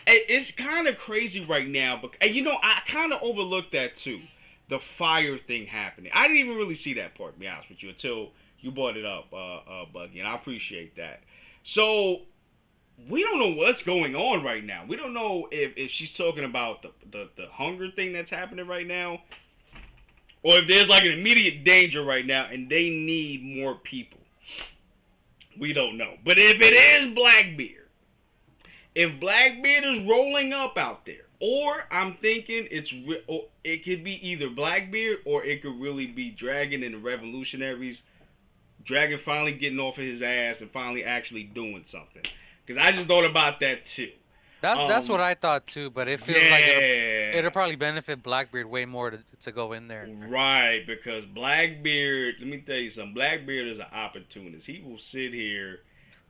It's kind of crazy right now, but I kind of overlooked that too, the fire thing happening. I didn't even really see that part, to be honest with you, until you brought it up, Buggy, and I appreciate that. So we don't know what's going on right now. We don't know if she's talking about the hunger thing that's happening right now, or if there's like an immediate danger right now and they need more people. We don't know. But if it is Blackbeard, if Blackbeard is rolling up out there, or I'm thinking it could be either Blackbeard or it could really be Dragon and the Revolutionaries. Dragon finally getting off of his ass and finally actually doing something. Because I just thought about that too. That's what I thought too, but it feels like it'll probably benefit Blackbeard way more to go in there. Right, because Blackbeard, let me tell you something. Blackbeard is an opportunist. He will sit here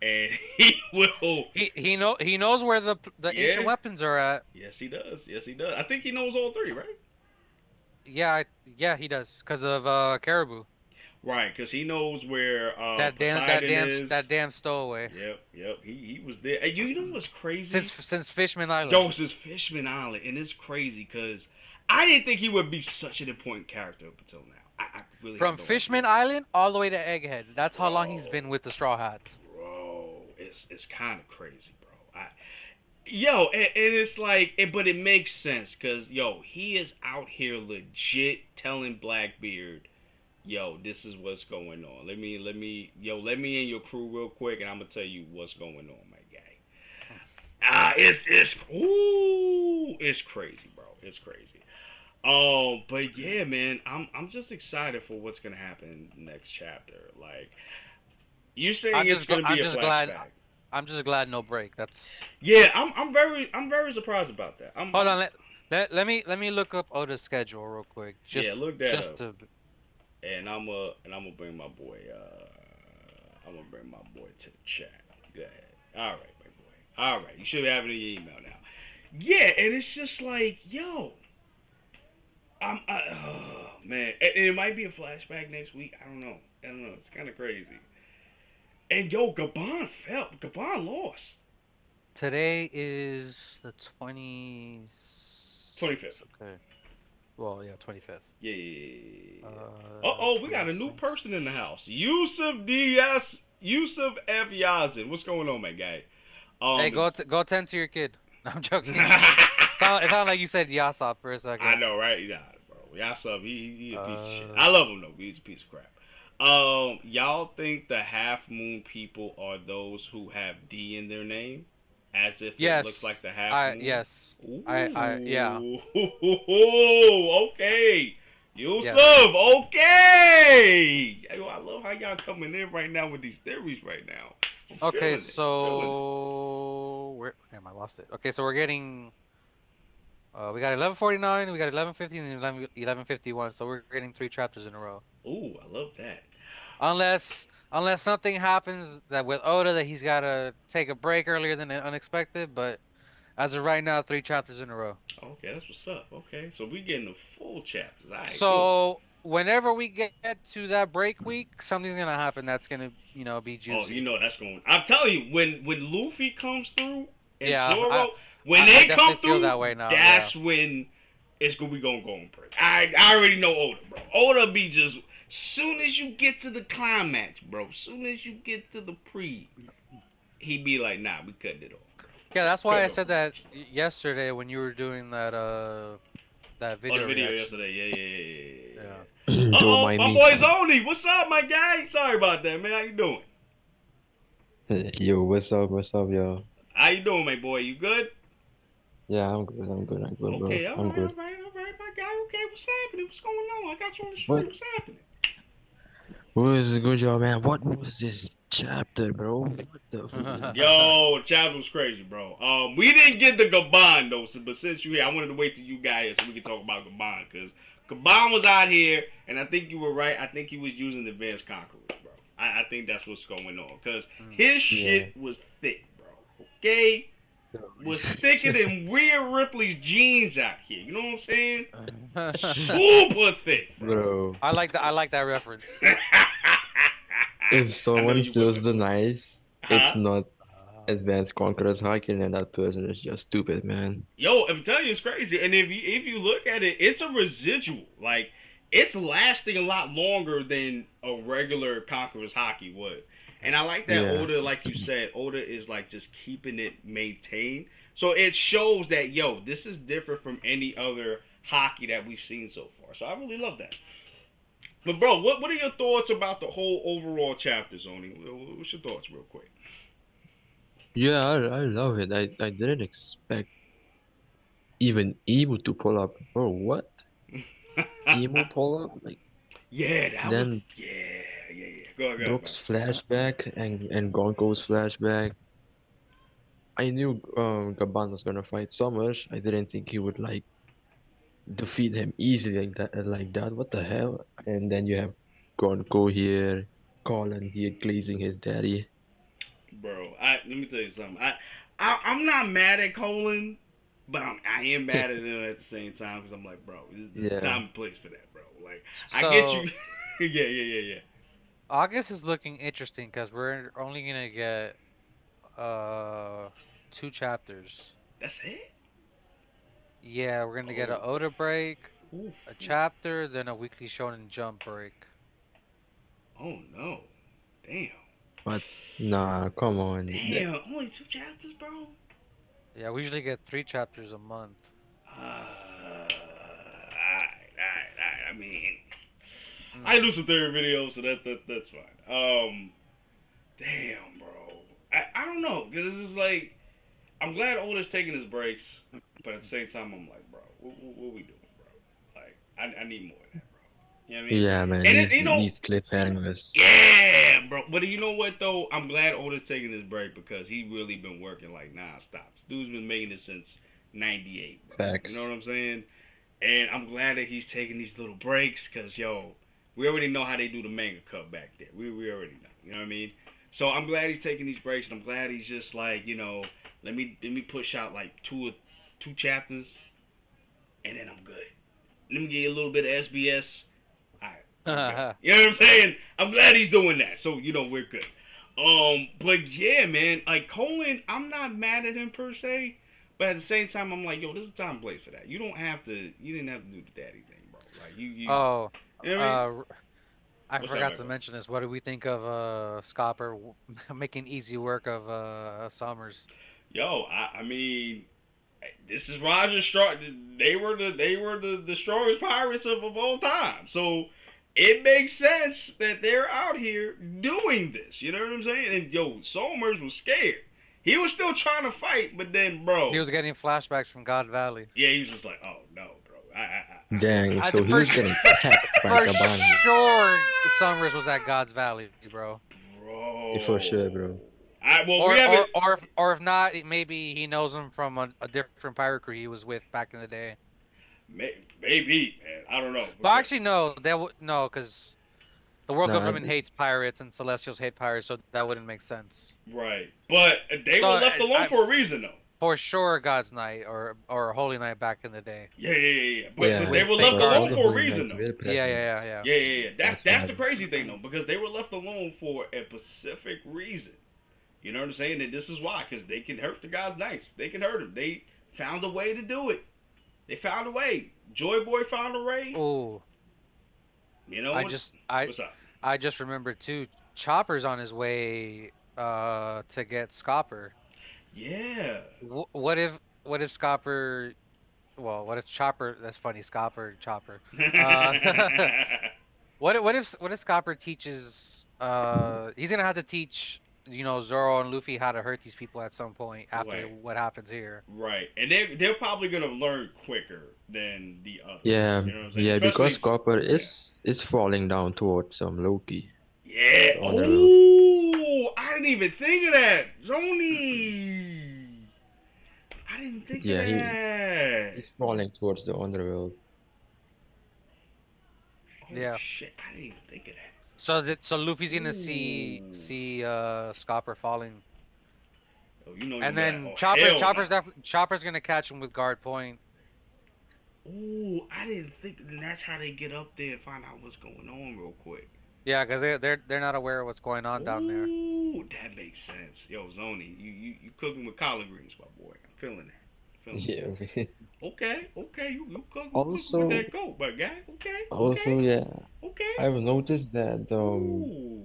and he will. He knows where the ancient weapons are at. Yes, he does. I think he knows all three, right? Yeah, he does, because of Caribou. Right, because he knows where that damn stowaway. Yep. He was there. And you know what's crazy? Since Fishman Island. Yo, since Fishman Island, and it's crazy because I didn't think he would be such an important character up until now. I really have From no Fishman idea. Island all the way to Egghead. That's how long he's Bro, been with the Straw Hats. bro, it's kind of crazy, bro. Yo, and it's like, but it makes sense, cause yo, he is out here legit telling Blackbeard, yo, this is what's going on. Let me in your crew real quick, and I'm gonna tell you what's going on, my guy. It's crazy, bro. It's crazy. But yeah, man, I'm just excited for what's gonna happen next chapter. Like, you're saying it's gonna be I'm a just glad flashback. I'm just glad no break. That's Yeah, I'm very surprised about that. Hold on. Let me look up Oda's schedule real quick. Yeah, look that Just up, to. and I'm gonna bring my boy. I'm gonna bring my boy to the chat. Go ahead. All right, my boy. All right, you should have it in your email now. Yeah, and it's just like, yo, oh man, and it might be a flashback next week. I don't know. I don't know. It's kind of crazy. And yo, Gabon fell. Gabon lost. Today is the 20. 25th. Okay. Well, yeah, 25th. Yeah, yeah, yeah, yeah. Oh, we got a new 26th. person in the house. Yusuf DS, Yusuf F Yazin. What's going on, my guy? Hey, Is go tend to your kid. No, I'm joking. It sounded like you said Yasop for a I second. know, right? Yeah, bro. Yusuf, he a piece of shit. Uh, I love him though. He's a piece of crap. Y'all think the Half Moon people are those who have D in their name, as if it looks like yes. the Half Moon? Yes. Yeah. Ooh, okay. Yes. Yusuf, okay. Yo, I love how y'all coming in right now with these theories right now. I'm Okay, feeling it. I'm feeling it. so where damn I lost it. Okay, so we're getting we got 11:49, we got 11:50, and 11:51. So we're getting three chapters in a row. Ooh, I love that. Unless something happens that with Oda that he's got to take a break earlier than unexpected, but as of right now, three chapters in a row. Okay, that's what's up. Okay, so we getting the full chapters. All right, cool. So whenever we get to that break week, something's gonna happen that's gonna, be Oh, you juicy. know that's going. I'm telling you, when Luffy comes through and Yeah, Zoro, when I they definitely come feel through, that way now. Yeah. that's when it's gonna be going go on break. I already know Oda, bro. Oda be just soon as you get to the climax, bro. Soon as you get to the pre, he be like, nah, we cutting it off, bro. Yeah, that's Cut why I it off said real that quick. yesterday when you were doing that Oh, the video video reaction. yesterday. Yeah, yeah, yeah, yeah, Yeah. yeah. Uh Don't oh, mind my me. boy Zoni. What's up, my guy? Sorry about that, man. How you doing? Yo, what's up, yo? How you doing, my boy? You good? Yeah, I'm good, bro. Okay, I'm good. all right, my guy. Okay, what's happening? What's going on? I got you on the What stream. What's happening? was good, yo, man? What was this chapter, bro? What the? Yo, Chaz was crazy, bro. We didn't get the Gabon though, but since you here, I wanted to wait till you got here so we could talk about Gabon, cause Gabon was out here, and I think you were right. I think he was using advanced conquerors, bro. I think that's what's going on, cause Mm. his Yeah. shit was thick, bro. Okay, was thicker than Rhea Ripley's jeans out here. You know what I'm saying? Super thick, bro. Bro, I like that reference. if I know someone you would, steals my the boy. knives, it's Huh? not advanced conquerors hacking, and that person is just stupid, man. Yo, I'm telling you, it's crazy. And if you look at it, it's a residual. Like it's lasting a lot longer than a regular Conqueror's hockey would. And I like that Yeah. Oda, like you said, Oda is like just keeping it maintained. So it shows that yo, this is different from any other hockey that we've seen so far. So I really love that. But bro, what are your thoughts about the whole overall chapter, Zoni? What's your thoughts, real quick? Yeah, I love it. I didn't expect even Emu to pull up. Bro, what? Emu pull up? Like, Yeah, that was then yeah. Go ahead, man. Brook's flashback and Gonko's flashback. I knew Gaban was gonna fight so much. I didn't think he would like defeat him easily like that. Like that. What the hell? And then you have Gonko here, Colin here glazing his daddy. Bro, let me tell you something. I'm not mad at Colin, but I am mad at him at the same time because I'm like, bro, there's Yeah. time and place for that, bro. Like, I get you. So Yeah. August is looking interesting because we're only gonna get uh two chapters. That's it. Yeah, we're gonna get Oh, a Oda break. Oof. A chapter, then a weekly Shonen Jump break. Oh no. Damn. But nah, come on. Damn. Only 2 chapters, bro. Yeah, we usually get 3 chapters a month. Alright. I mean, Mm. I do some theory videos, so that's fine. Damn, bro. I don't know, cause this is like, I'm glad Oda's taking his breaks, but at the same time, I'm like, bro, what we doing, bro? Like, I need more of that, bro. You know what I mean? Yeah, man. And These you know, these cliffhangers. yeah, bro. But you know what though? I'm glad Oda's taking his break because he really been working like nonstop. Dude's been making it since '98, bro. Facts. You know what I'm saying? And I'm glad that he's taking these little breaks because yo, we already know how they do the manga cut back there. We already know. You know what I mean? So I'm glad he's taking these breaks, and I'm glad he's just like, you know, let me push out like two chapters, and then I'm good. Let me get a little bit of SBS. Alright, I'm good. You know what I'm saying? I'm glad he's doing that. So, you know, we're good. But yeah, man, like Colin, I'm not mad at him per se, but at the same time, I'm like, yo, this is time and place for that. You didn't have to do the daddy thing, bro. Like you Oh, know what I mean? I What's up, forgot to Michael? mention this. What do we think of Scopper making easy work of Summers? Yo, I mean, this is Roger's strong. They were the strongest pirates of all time. So it makes sense that they're out here doing this. You know what I'm saying? And yo, Somers was scared. He was still trying to fight, but then, bro, He was getting flashbacks from God Valley. yeah, he was just like, oh no, bro. Dang, so he For was getting hacked by for Gaban. sure, Summers was at God's Valley, bro. Bro. Yeah, for sure, bro. Well, we haven't. Or if not, maybe he knows him from a different pirate crew he was with back in the day. Maybe, man. I don't know. But actually, no, no, because the world Nah, government hates pirates and Celestials hate pirates, so that wouldn't make sense. Right, but they So were left alone for a reason, though. For sure, God's Night or Holy Night back in the day. Yeah. But yeah, they were because left all alone the for a Holy reason, Knights though. were present. Yeah. Yeah. That's why. the crazy thing, though, because they were left alone for a specific reason. You know what I'm saying? And this is why, because they can hurt the God's Knights. They can hurt them. They found a way to do it. They found a way. Joyboy found a way. Oh. You know what's up? I just remembered too. Chopper's on his way to get Scopper. Yeah. What if Scopper? Well, what if Chopper? That's funny, Scopper, Chopper. What if Scopper teaches? He's gonna have to teach, Zoro and Luffy how to hurt these people at some point after what happens here. Right, and they're probably gonna learn quicker than the others. Yeah, You know what I'm saying? yeah, because Especially- Copper is falling down towards Loki. Yeah. On the road. Oh, I didn't even think of that, Zoni. I didn't think Yeah, of that. he's falling towards the underworld. Oh, Yeah. shit, I didn't even think of that. So Luffy's gonna see Scopper falling. Oh, you know. And then oh, Chopper's gonna catch him with guard point. Ooh, I didn't think. Then that's how they get up there and find out what's going on real quick. Yeah, because they're not aware of what's going on down there. Ooh, that makes sense. Yo, Zoni, you cooking with collard greens, my boy. I'm feeling that. Yeah. Okay, you cooking Also- with that goat, my guy. Okay. Also, yeah, Okay. I've noticed that Ooh.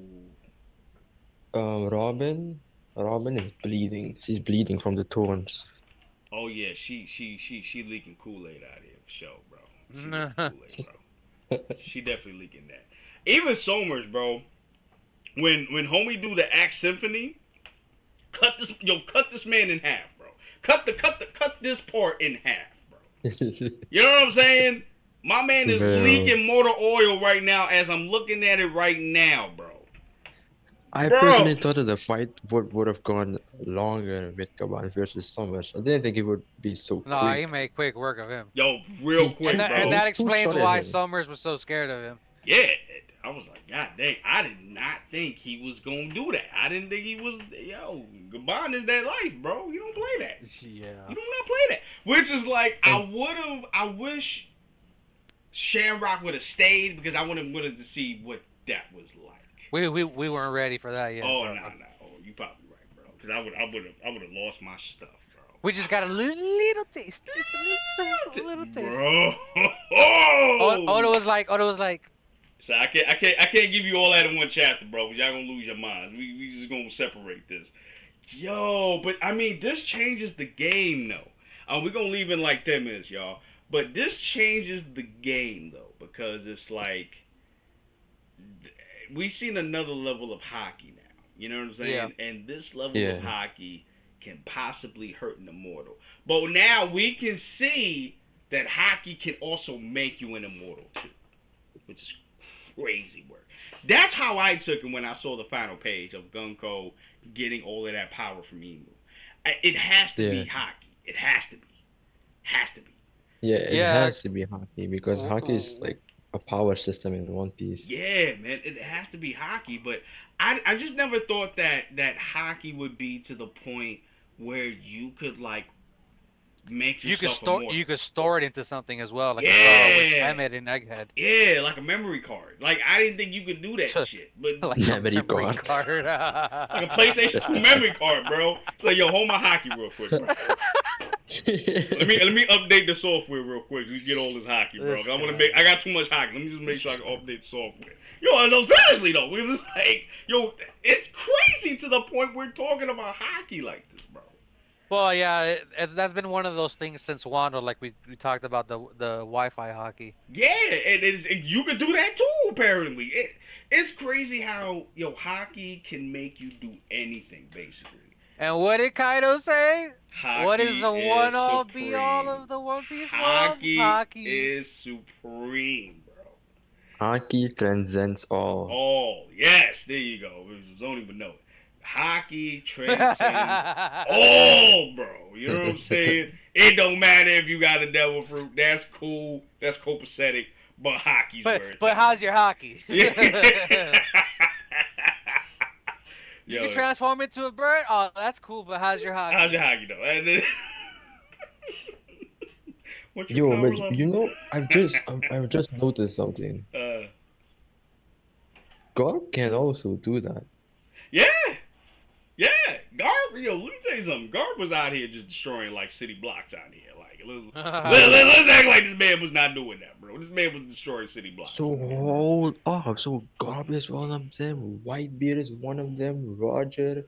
Robin is bleeding. She's bleeding from the thorns. Oh yeah, she leaking Kool-Aid out here for sure, bro. She leaking Kool-Aid, bro. She definitely leaking that. Even Somers, bro. When homie do the Axe Symphony, cut this man in half, bro. Cut this part in half, bro. You know what I'm saying? My man is Bro. leaking motor oil right now as I'm looking at it right now, bro. I Bro. personally thought that the fight would have gone longer with Gaban versus Summers. I didn't think it would be so No, quick. he made quick work of him. Yo, real quick, And bro. that Who explains shot at why him? Summers was so scared of him. Yeah, I was like, God dang, I did not think he was gonna do that. I didn't think he was. Yo, Gaban is that life, bro. You don't play that. Yeah. You do not play that. Which is like, I wish Shamrock would have stayed because I would have wanted to see what that was like. We weren't ready for that yet. Oh bro. no. Oh, you probably right, bro. Because I would have lost my stuff, bro. We just got a little taste, just a little taste. Bro. Oda was like, So I can't give you all that in one chapter, bro. Y'all gonna lose your minds. We just gonna separate this. Yo, but I mean, this changes the game, though. We're gonna leave in like 10 minutes, y'all. But this changes the game, though, because it's like we've seen another level of hockey now. You know what I'm saying? Yeah. And this level Yeah. of hockey can possibly hurt an immortal. But now we can see that hockey can also make you an immortal too, which is crazy work. That's how I took it when I saw the final page of Gunko getting all of that power from Emu. It has to Yeah. be hockey. It has to be. Has to be. Yeah, it yeah, has to be hockey because hockey is like a power system in One Piece. Yeah, man, it has to be hockey. But I just never thought that hockey would be to the point where you could like make yourself immortal. you could store it into something as well, like a Zoro with Yeah. Emmett and Egghead. Yeah, like a memory card. Like I didn't think you could do that shit, but Like Memory a memory card. card. like a PlayStation 2 memory card, bro. So yo, hold my hockey real quick, bro. Let me update the software real quick. So we get all this hockey, bro. This I got too much hockey. Let me just make sure I can update the software. Yo, no, seriously though, we're just like, yo, it's crazy to the point we're talking about hockey like this, bro. Well, yeah, that's been one of those things since Wando, like we talked about the Wi-Fi hockey. Yeah, and you can do that too. Apparently, it's crazy how hockey can make you do anything basically. And what did Kaido say? Hockey What is the one all supreme. be all of the One Piece world? Hockey is supreme, bro. Hockey transcends all. Oh, yes, there you go. Don't even know it. Hockey transcends all, bro. You know what I'm saying? It don't matter if you got a devil fruit. That's cool. That's copacetic. But hockey's where it's But at. how's your hockey? You Yo, can transform into a bird? Oh, that's cool, but how's your hockey? how's your hockey, though? And then, what's your Yo, power but level? you know, I've just noticed something. God can also do that. Yeah. Yeah. Garb, yo, let me tell you something. Garb was out here just destroying, like, city blocks out here. Like, let's act like this man was not doing that, bro. This man was destroying city blocks. So hold up. So Garb is one of them. Whitebeard is one of them. Roger,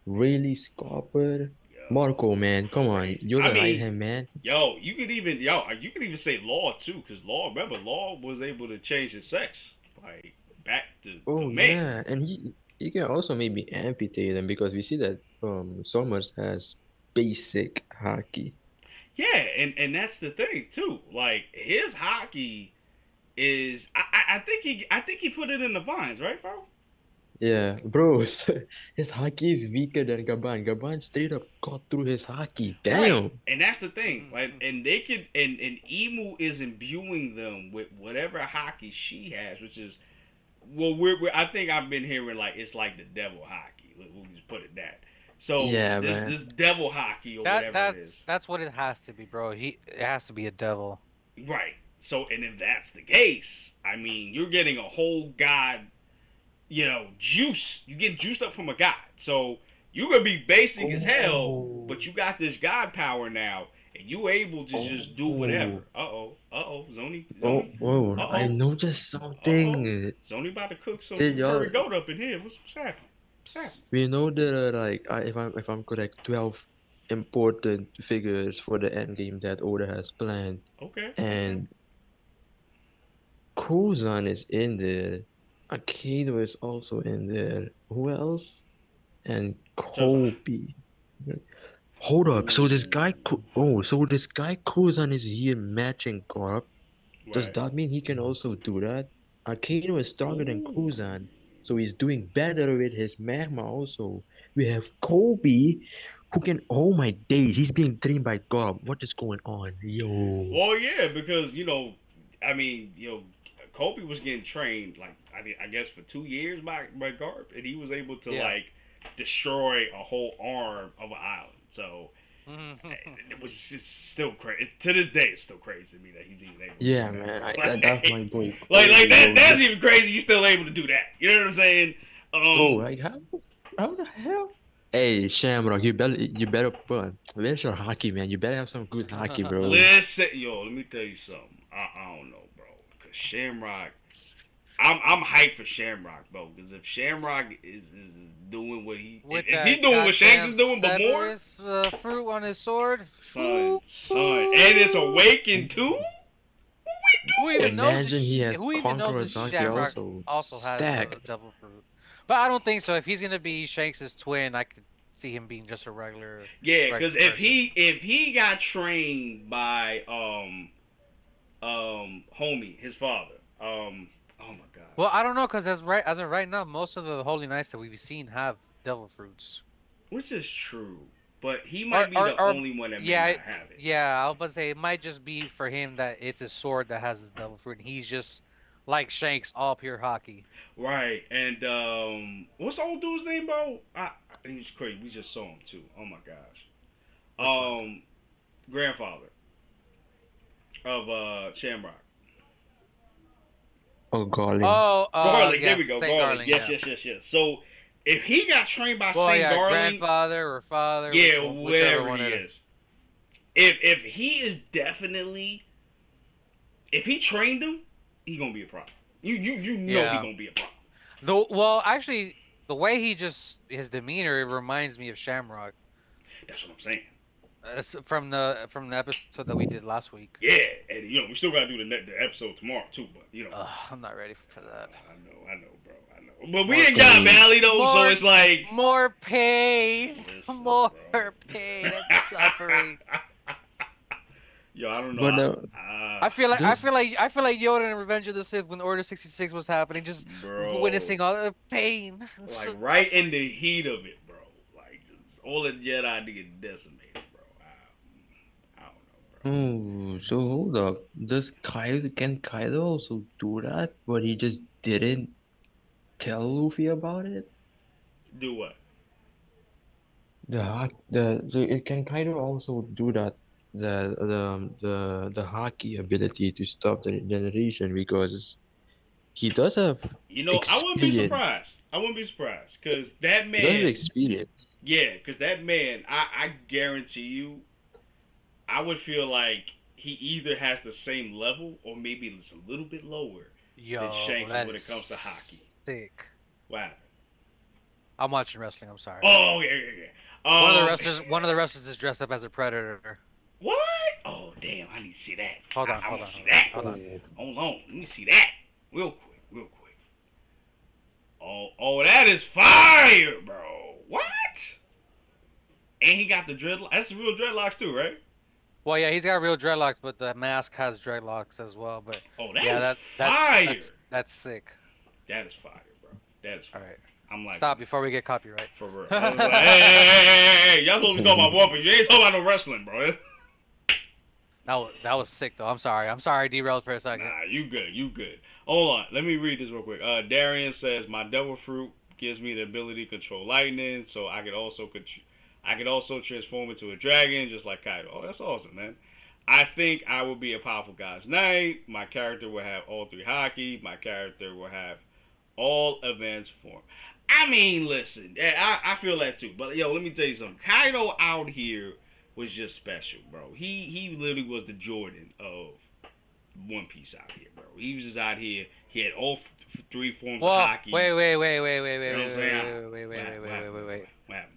Rayleigh Scopper, Marco, man, come on, you're the right hand man. Yo, you could even say Law too, because Law, remember, Law was able to change his sex, like back to Oh man. yeah, and he can also maybe amputate them because we see that Summers has basic haki. Yeah, and that's the thing too. Like his hockey is, I think he put it in the vines, right, bro? Yeah, bro, his haki is weaker than Gaban. Gaban straight up got through his haki. Damn. Right. And that's the thing. Like, and they could, and Emu is imbuing them with whatever hockey she has, which is, well, I think I've been hearing like it's like the devil hockey. We'll just put it that. So Yeah, this devil hockey or whatever it is. That's what it has to be, bro. It has to be a devil. Right. So, and if that's the case, I mean, you're getting a whole god, juice. You get juiced up from a god. So you're gonna be basic as hell, but you got this god power now, and you able to just do whatever. Zoni. I noticed something. Zoni about to cook some Did y'all- curry goat up in here. What's happening? We know there are like, if I'm correct, 12 important figures for the end game that Oda has planned, Okay. and Kozan is in there. Kaido is also in there. Who else? And Kobe. Hold up. So this guy, Kozan is here matching Garp. Does Right. that mean he can also do that? Kaido is stronger than Kozan, so he's doing better with his magma also. We have Kobe, who can, oh my days, he's being trained by Garp. What is going on? Yo. Well, yeah, because Kobe was getting trained like I guess for 2 years by Garp, and he was able to like destroy a whole arm of an island. So it was just still crazy. To this day, it's still crazy to me that he's even able to Yeah, do man, that. that's my boy. Like Kobe, that's even crazy. You're still able to do that. You know what I'm saying? Bro, like how the hell? Hey, Shamrock, you better put. Where's your hockey, man? You better have some good hockey, bro. Listen, yo, let me tell you something. I don't know, bro. Cause Shamrock, I'm hyped for Shamrock, bro. Cause if Shamrock is doing what if With he's that doing what Shanks goddamn is doing, but more, Cerberus fruit on his sword. son, and it's awakened too. Who even knows? Imagine he has Who even knows that conquerors hockey Shamrock also also has a stacked. devil fruit? But I don't think so. If he's gonna be Shanks' twin, I could see him being just a Yeah, regular cause if person. he got trained by homie, his father, oh my gosh. Well, I don't know, cause as of right now, most of the holy knights that we've seen have devil fruits. Which is true, but he Or might be or the or only one that may yeah, not have it. yeah. I was about to say it might just be for him that it's his sword that has his devil fruit, and he's just like Shanks, all pure hockey. Right, and what's the old dude's name, bro? He's crazy. We just saw him too. Oh my gosh. Which one? Grandfather of Shamrock. Oh, golly. Oh, Garlic. There yes, we go. Saint Garlic. Darling, Yes, yeah. yes, yes, yes. So if he got trained by Well, Saint yeah, Darling, grandfather or father, yeah, whichever wherever one he it is. is. If he is definitely, if he trained him, he gonna be a problem. You know he Yeah. gonna be a problem. Well, actually, the way his demeanor, it reminds me of Shamrock. That's what I'm saying. From the episode that we did last week. Yeah, and we still gotta do the episode tomorrow too. But I'm not ready for that. I know, bro, I know. But we More ain't got Hey, Valley though, so more it's like, more pain, listen, more bro. pain and suffering. Yo, I don't know. but this I feel like Yoda in Revenge of the Sith when Order 66 was happening, just bro, witnessing all the pain and like right in suffering. the heat of it, bro. Like just all the Jedi to get decimated, bro. I don't know, bro. Oh, so hold up. Does Kaido can Kaido also do that? But he just didn't tell Luffy about it? Do what? So it can Kaido also do that the haki ability to stop the generation because he does have I wouldn't be experience. surprised. I wouldn't be surprised, cause that He does have man, experience. yeah, cause that man, I guarantee you, I would feel like he either has the same level or maybe it's a little bit lower than Yo, Shanks that when is it comes to hockey. sick. Wow. I'm watching wrestling. I'm sorry. Oh yeah, yeah, yeah. One of the wrestlers is dressed up as a predator. What? Oh damn, I need to see that. Hold on, I hold want on, to see hold on, that. hold on. Oh, Hold on, let me see that. Real quick, real quick. Oh, that is fire, bro. What? And he got the dreadlocks. That's the real dreadlocks too, right? Well, yeah, he's got real dreadlocks, but the mask has dreadlocks as well. But Oh, that yeah, is that's fire. that's sick. That is fire, bro. That is All fire. right, I'm like, stop before we get copyright. for real. I was like, hey, y'all supposed to be talking about One Piece. You ain't talking about no wrestling, bro. That was sick though. I'm sorry. I'm sorry. I derailed for a second. Nah, you good, you good. Hold on, let me read this real quick. Darian says my devil fruit gives me the ability to control lightning, so I could also transform into a dragon, just like Kaido. Oh, that's awesome, man. I think I will be a powerful God's Knight. My character will have all three haki. My character will have all events form. I mean, listen, I feel that too. But yo, let me tell you something. Kaido out here was just special, bro. He literally was the Jordan of One Piece out here, bro. He was just out here. He had all three forms of Well, hockey. wait, You know what I'm saying? wait. What happened, my boy? What happened?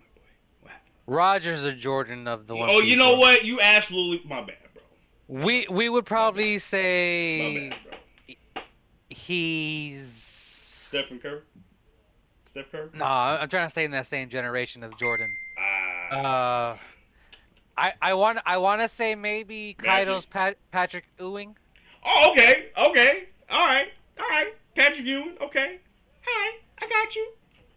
Roger's the Jordan of the One Oh, Piece you know world. what? You absolutely my bad, bro. We would probably say My bad, bro. he's Stephen Curry. Steph Curry. no. I'm trying to stay in that same generation of Jordan. Ah. I want to say maybe Magic. Kaido's Patrick Ewing. Oh, okay. Okay. All right. All right. Patrick Ewing. Okay. All right. I got you.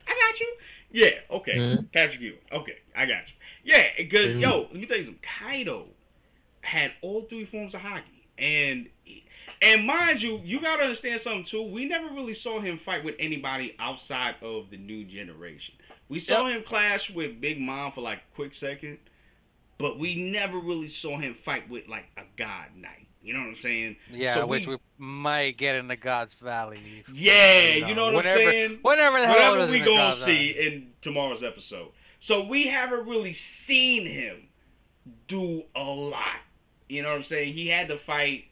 I got you. Yeah. Okay. mm, Patrick Ewing. Okay. I got you. Yeah. Because mm, yo, let me tell you something. Kaido had all three forms of hockey, and mind you, you gotta understand something too. We never really saw him fight with anybody outside of the new generation. We Yep. saw him clash with Big Mom for like a quick second, but we never really saw him fight with like a God Knight. You know what I'm saying? Yeah, So which we might get in the Gods Valley. yeah, you know what I'm saying? Whenever the hell it Whatever is we gonna gonna drop that. see in tomorrow's episode. So we haven't really seen him do a lot. You know what I'm saying? He had to fight,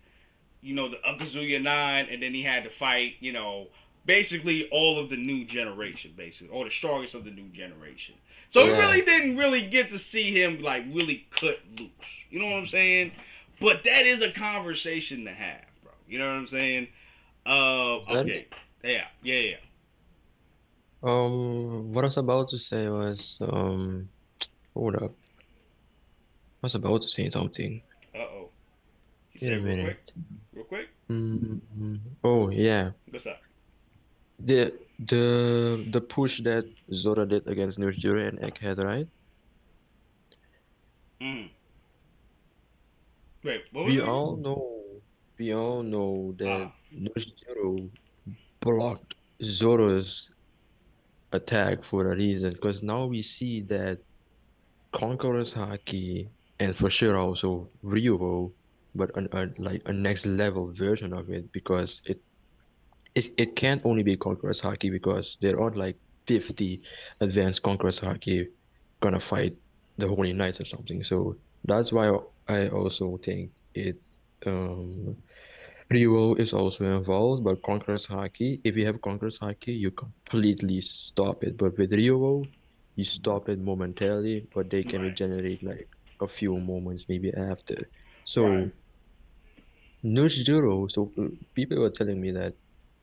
the Akazuya Nine, and then he had to fight, basically all of the new generation, basically, or the strongest of the new generation. So we Yeah. really didn't really get to see him like really cut loose. You know what I'm saying? But that is a conversation to have, bro. You know what I'm saying? That Okay. Yeah. what I was about to say was hold up. I was about to say something. Uh-oh. You say Wait a it real quick? minute. Real quick? Oh yeah. What's up? The push that Zoro did against Nujiro and Egghead, right? Mm. Wait, what was We it again? all know we all know that Ah. Nujiro blocked Zoro's attack for a reason, because now we see that Conquerors Haki and for sure also Ryuho, but like a next level version of it, because it can't only be Conquerors Haki because there are like 50 advanced Conquerors Haki gonna fight the Holy Knights or something. So that's why I also think it's Ryuho is also involved, but Conqueror's Haki, if you have Conqueror's Haki, you completely stop it. But with Ryuho, you stop it momentarily, but they can Right. regenerate like a few moments maybe after. Right. So Nurse Zero, so people were telling me that,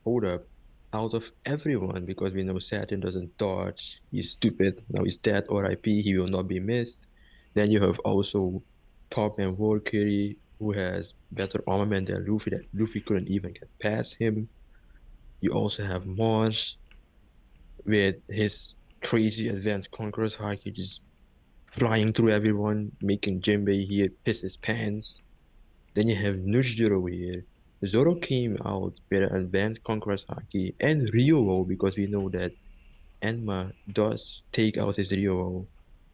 hold up, out of everyone, because we know Saturn doesn't dodge, he's stupid, now he's dead, RIP, he will not be missed. Then you have also top and Valkyrie, who has better armament than Luffy, that Luffy couldn't even get past him. You also have Mars with his crazy advanced conquerors haki just flying through everyone, making Jinbei here piss his pants. Then you have Nujiro here. Zoro came out with an advanced conquerors haki and Ryuo, because we know that Enma does take out his Ryuo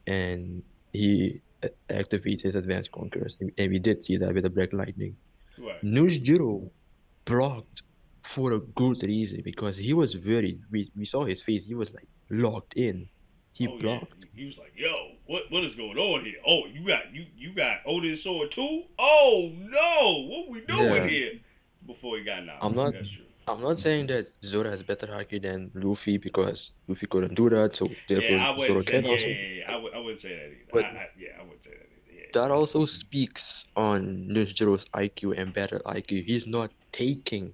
and he activates his advanced conquerors. And we did see that with the Black Lightning. Right. Nujiro blocked for a good reason, because he was we saw his face, he was like locked in. He Oh yeah. blocked. He was like, "Yo, what is going on here? Oh, you got Odin's sword too? Oh no, what we doing Yeah, here?" Before he got knocked I'm out. not That's true. I'm not saying that Zoro has better haki than Luffy, because Luffy couldn't do that, so Yeah, therefore I Zoro wouldn't say. can Yeah, also. yeah, yeah. I wouldn't say that either. But Yeah, I wouldn't say that either. Yeah, that that's also speaks on Nejiro's IQ and battle IQ. He's not taking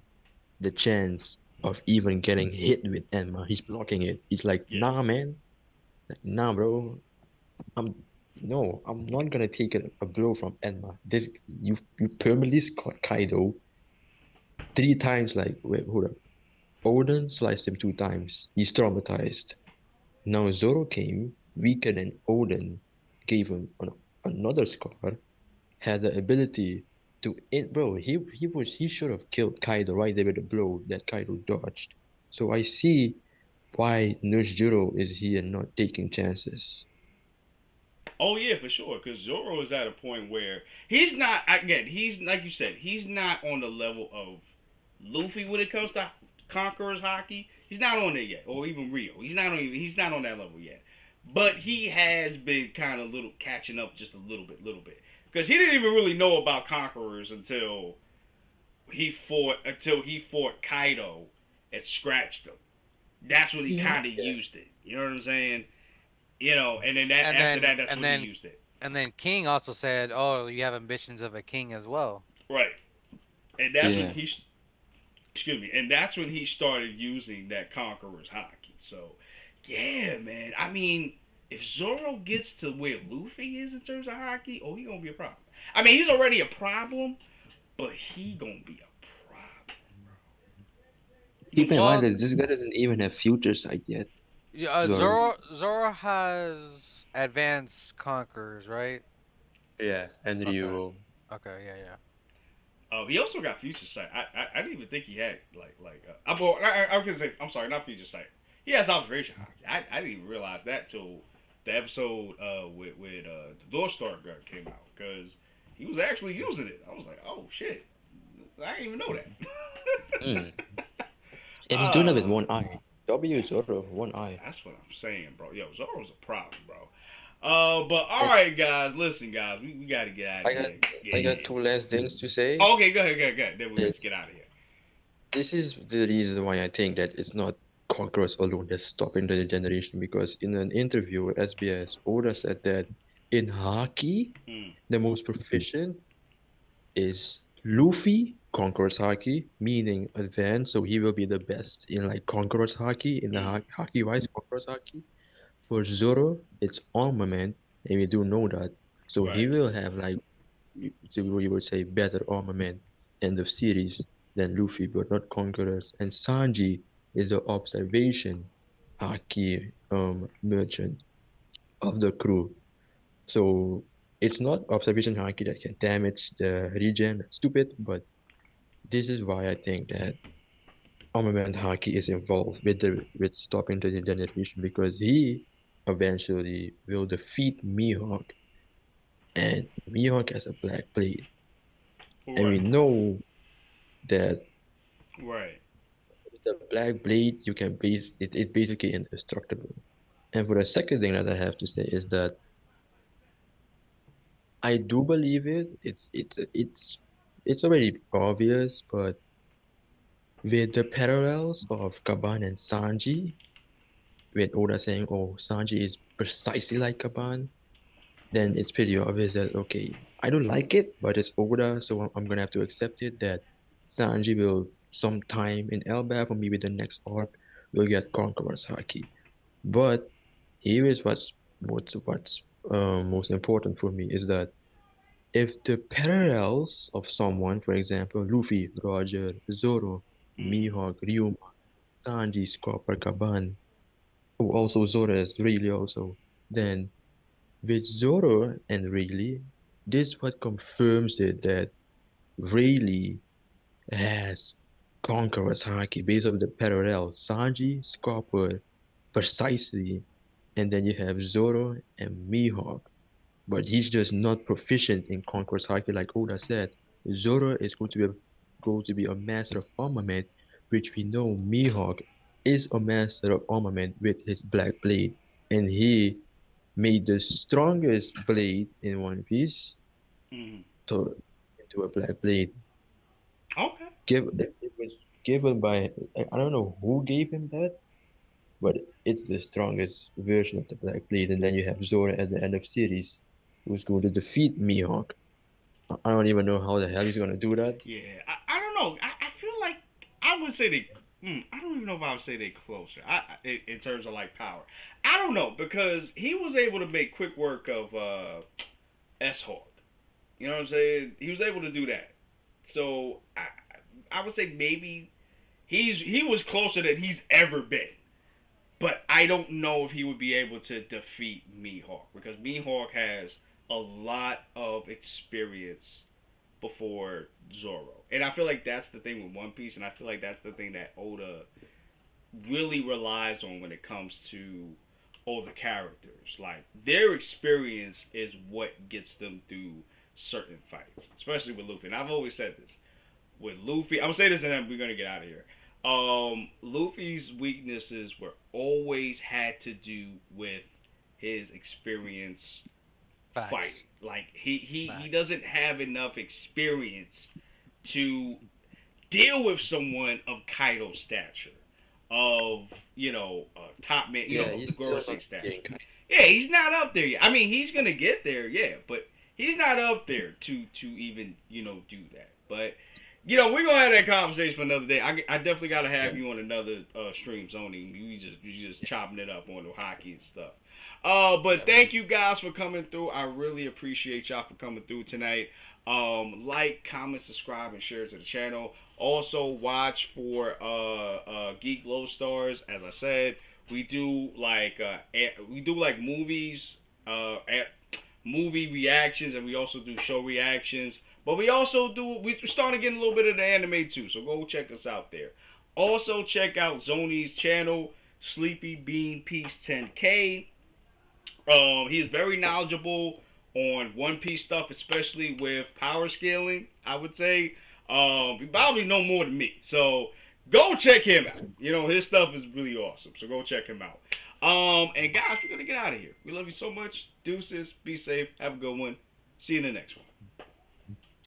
the chance of even getting hit with Enma. He's blocking it. He's like, yeah. nah, man. Like, nah, bro. I'm no, I'm not gonna take a blow from Enma. This you permanently scored Kaido 3 times. Like, wait, hold up. Odin sliced him 2 times. He's traumatized. Now Zoro came weaker than Odin, gave him another scar, had the ability to bro. He should have killed Kaido right there with the blow that Kaido dodged. So I see why Nurse Juro is here not taking chances. Oh yeah, for sure. Because Zoro is at a point where he's not. Again, he's like you said. He's not on the level of Luffy when it comes to conquerors hockey. He's not on there yet, or even Rio. He's not on that level yet. But he has been kind of little catching up just a little bit. Because he didn't even really know about conquerors until he fought Kaido and scratched him. That's when he Yeah. kind of used it. You know what I'm saying? And then And after then that, that's and when he then used it. and then King also said, "Oh, you have ambitions of a king as well." Right. And that's when Yeah. excuse me, and that's when he started using that conqueror's hockey. So, yeah, man. I mean, if Zoro gets to where Luffy is in terms of hockey, oh, he gonna be a problem. I mean, he's already a problem, but he gonna be a problem. He gonna Keep be in a mind Well, that this guy doesn't even have future sight yet. yeah, Zoro. Zoro has advanced conquerors, right? Yeah, and Okay. Ryuo. Okay. Yeah. Yeah. Oh, he also got future sight. I didn't even think he had I was gonna say, I'm sorry, not future sight. He has observation hockey. I didn't even realize that till the episode with the Door Star gun came out, because he was actually using it. I was like, oh shit, I didn't even know that. Mm. And he's doing that with one eye. W Zoro, one eye. That's what I'm saying, bro. Yo, Zoro's a problem, bro. But all And right, guys. Listen, guys. We got to get out of I got here. I Yeah. got two last things to say. Oh, okay, go ahead, go ahead, go ahead. Then we Is just get out of here. this is the reason why I think that it's not conquerors alone that's stopping the generation because in an interview with SBS, Oda said that in haki, Mm. the most proficient is Luffy, conquerors haki, meaning advanced, so he will be the best in like conquerors haki, in the Mm. haki wise conquerors haki. For Zoro, it's armament, and we do know that. So he Right. will have like so we would say better armament end of series than Luffy, but not conquerors. And Sanji is the observation haki merchant of the crew. So it's not observation haki that can damage the region. Stupid, but this is why I think that armament haki is involved with the with stopping the degeneration because he eventually will defeat Mihawk, and Mihawk has a black blade, and Right. we know that Right. with the black blade you can base it, it's basically indestructible. And for the second thing that I have to say is that I do believe it. It's already obvious, but with the parallels of Kaban and Sanji, with Oda saying, "Oh, Sanji is precisely like Kaban," then it's pretty obvious that okay, I don't like it, but it's Oda, so I'm gonna have to accept it that Sanji will sometime in Elbaf or maybe the next arc will get Conqueror's Haki. But here is what's most important for me is that if the parallels of someone, for example, Luffy, Roger, Zoro, Mm. Mihawk, Ryuma, Sanji, Chopper, Kaban, who also Zoro is really also, then with Zoro and Rayleigh, this what confirms it that Rayleigh has Conqueror's Haki based on the parallel Sanji, Scopper, precisely, and then you have Zoro and Mihawk. But he's just not proficient in Conqueror's Haki like Oda said. Zoro is going to be a master of armament, which we know Mihawk is a master of armament with his black blade, and he made the strongest blade in One Piece Mm. to into a black blade. Okay. It was given by I don't know who gave him that, but it's the strongest version of the black blade. And then you have Zoro at the end of series, who's going to defeat Mihawk. I don't even know how the hell he's gonna do that. Yeah. I don't know. I feel like I would say they. I don't even know if I would say they closer. In terms of like power. I don't know because he was able to make quick work of S Hawk. You know what I'm saying? He was able to do that. So I would say maybe he was closer than he's ever been. But I don't know if he would be able to defeat Mihawk because Mihawk has a lot of experience before Zoro. And I feel like that's the thing with One Piece, and I feel like that's the thing that Oda really relies on when it comes to all the characters. Like their experience is what gets them through certain fights, especially with Luffy. And I've always said this with Luffy. I'm gonna say this, and then we're gonna get out of here. Luffy's weaknesses were always had to do with his experience fighting. Facts. Like he Facts. doesn't have enough experience to deal with someone of Kaido's stature, of top man, Yeah, of the he's still Gorosei not stature. getting cut. Yeah, he's not up there yet. I mean, he's gonna get there, yeah, but he's not up there to even do that. But we're gonna have that conversation for another day. I definitely gotta have Yeah, you on another stream, Sony. You just chopping it up on the hockey and stuff. But yeah, man. thank you guys for coming through. I really appreciate y'all for coming through tonight. Like, comment, subscribe, and share to the channel. Also, watch for Geek Low Stars. As I said, we do like movies, movie reactions, and we also do show reactions. But we're starting to get a little bit of the anime too. So go check us out there. Also check out Zony's channel, Sleepy Bean Piece 10K. He is very knowledgeable on One Piece stuff, especially with power scaling. I would say he probably know more than me. So Go check him out. You know, his stuff is really awesome. So go check him out. And guys, we're gonna get out of here. We love you so much. Deuces. Be safe. Have a good one. See you in the next one.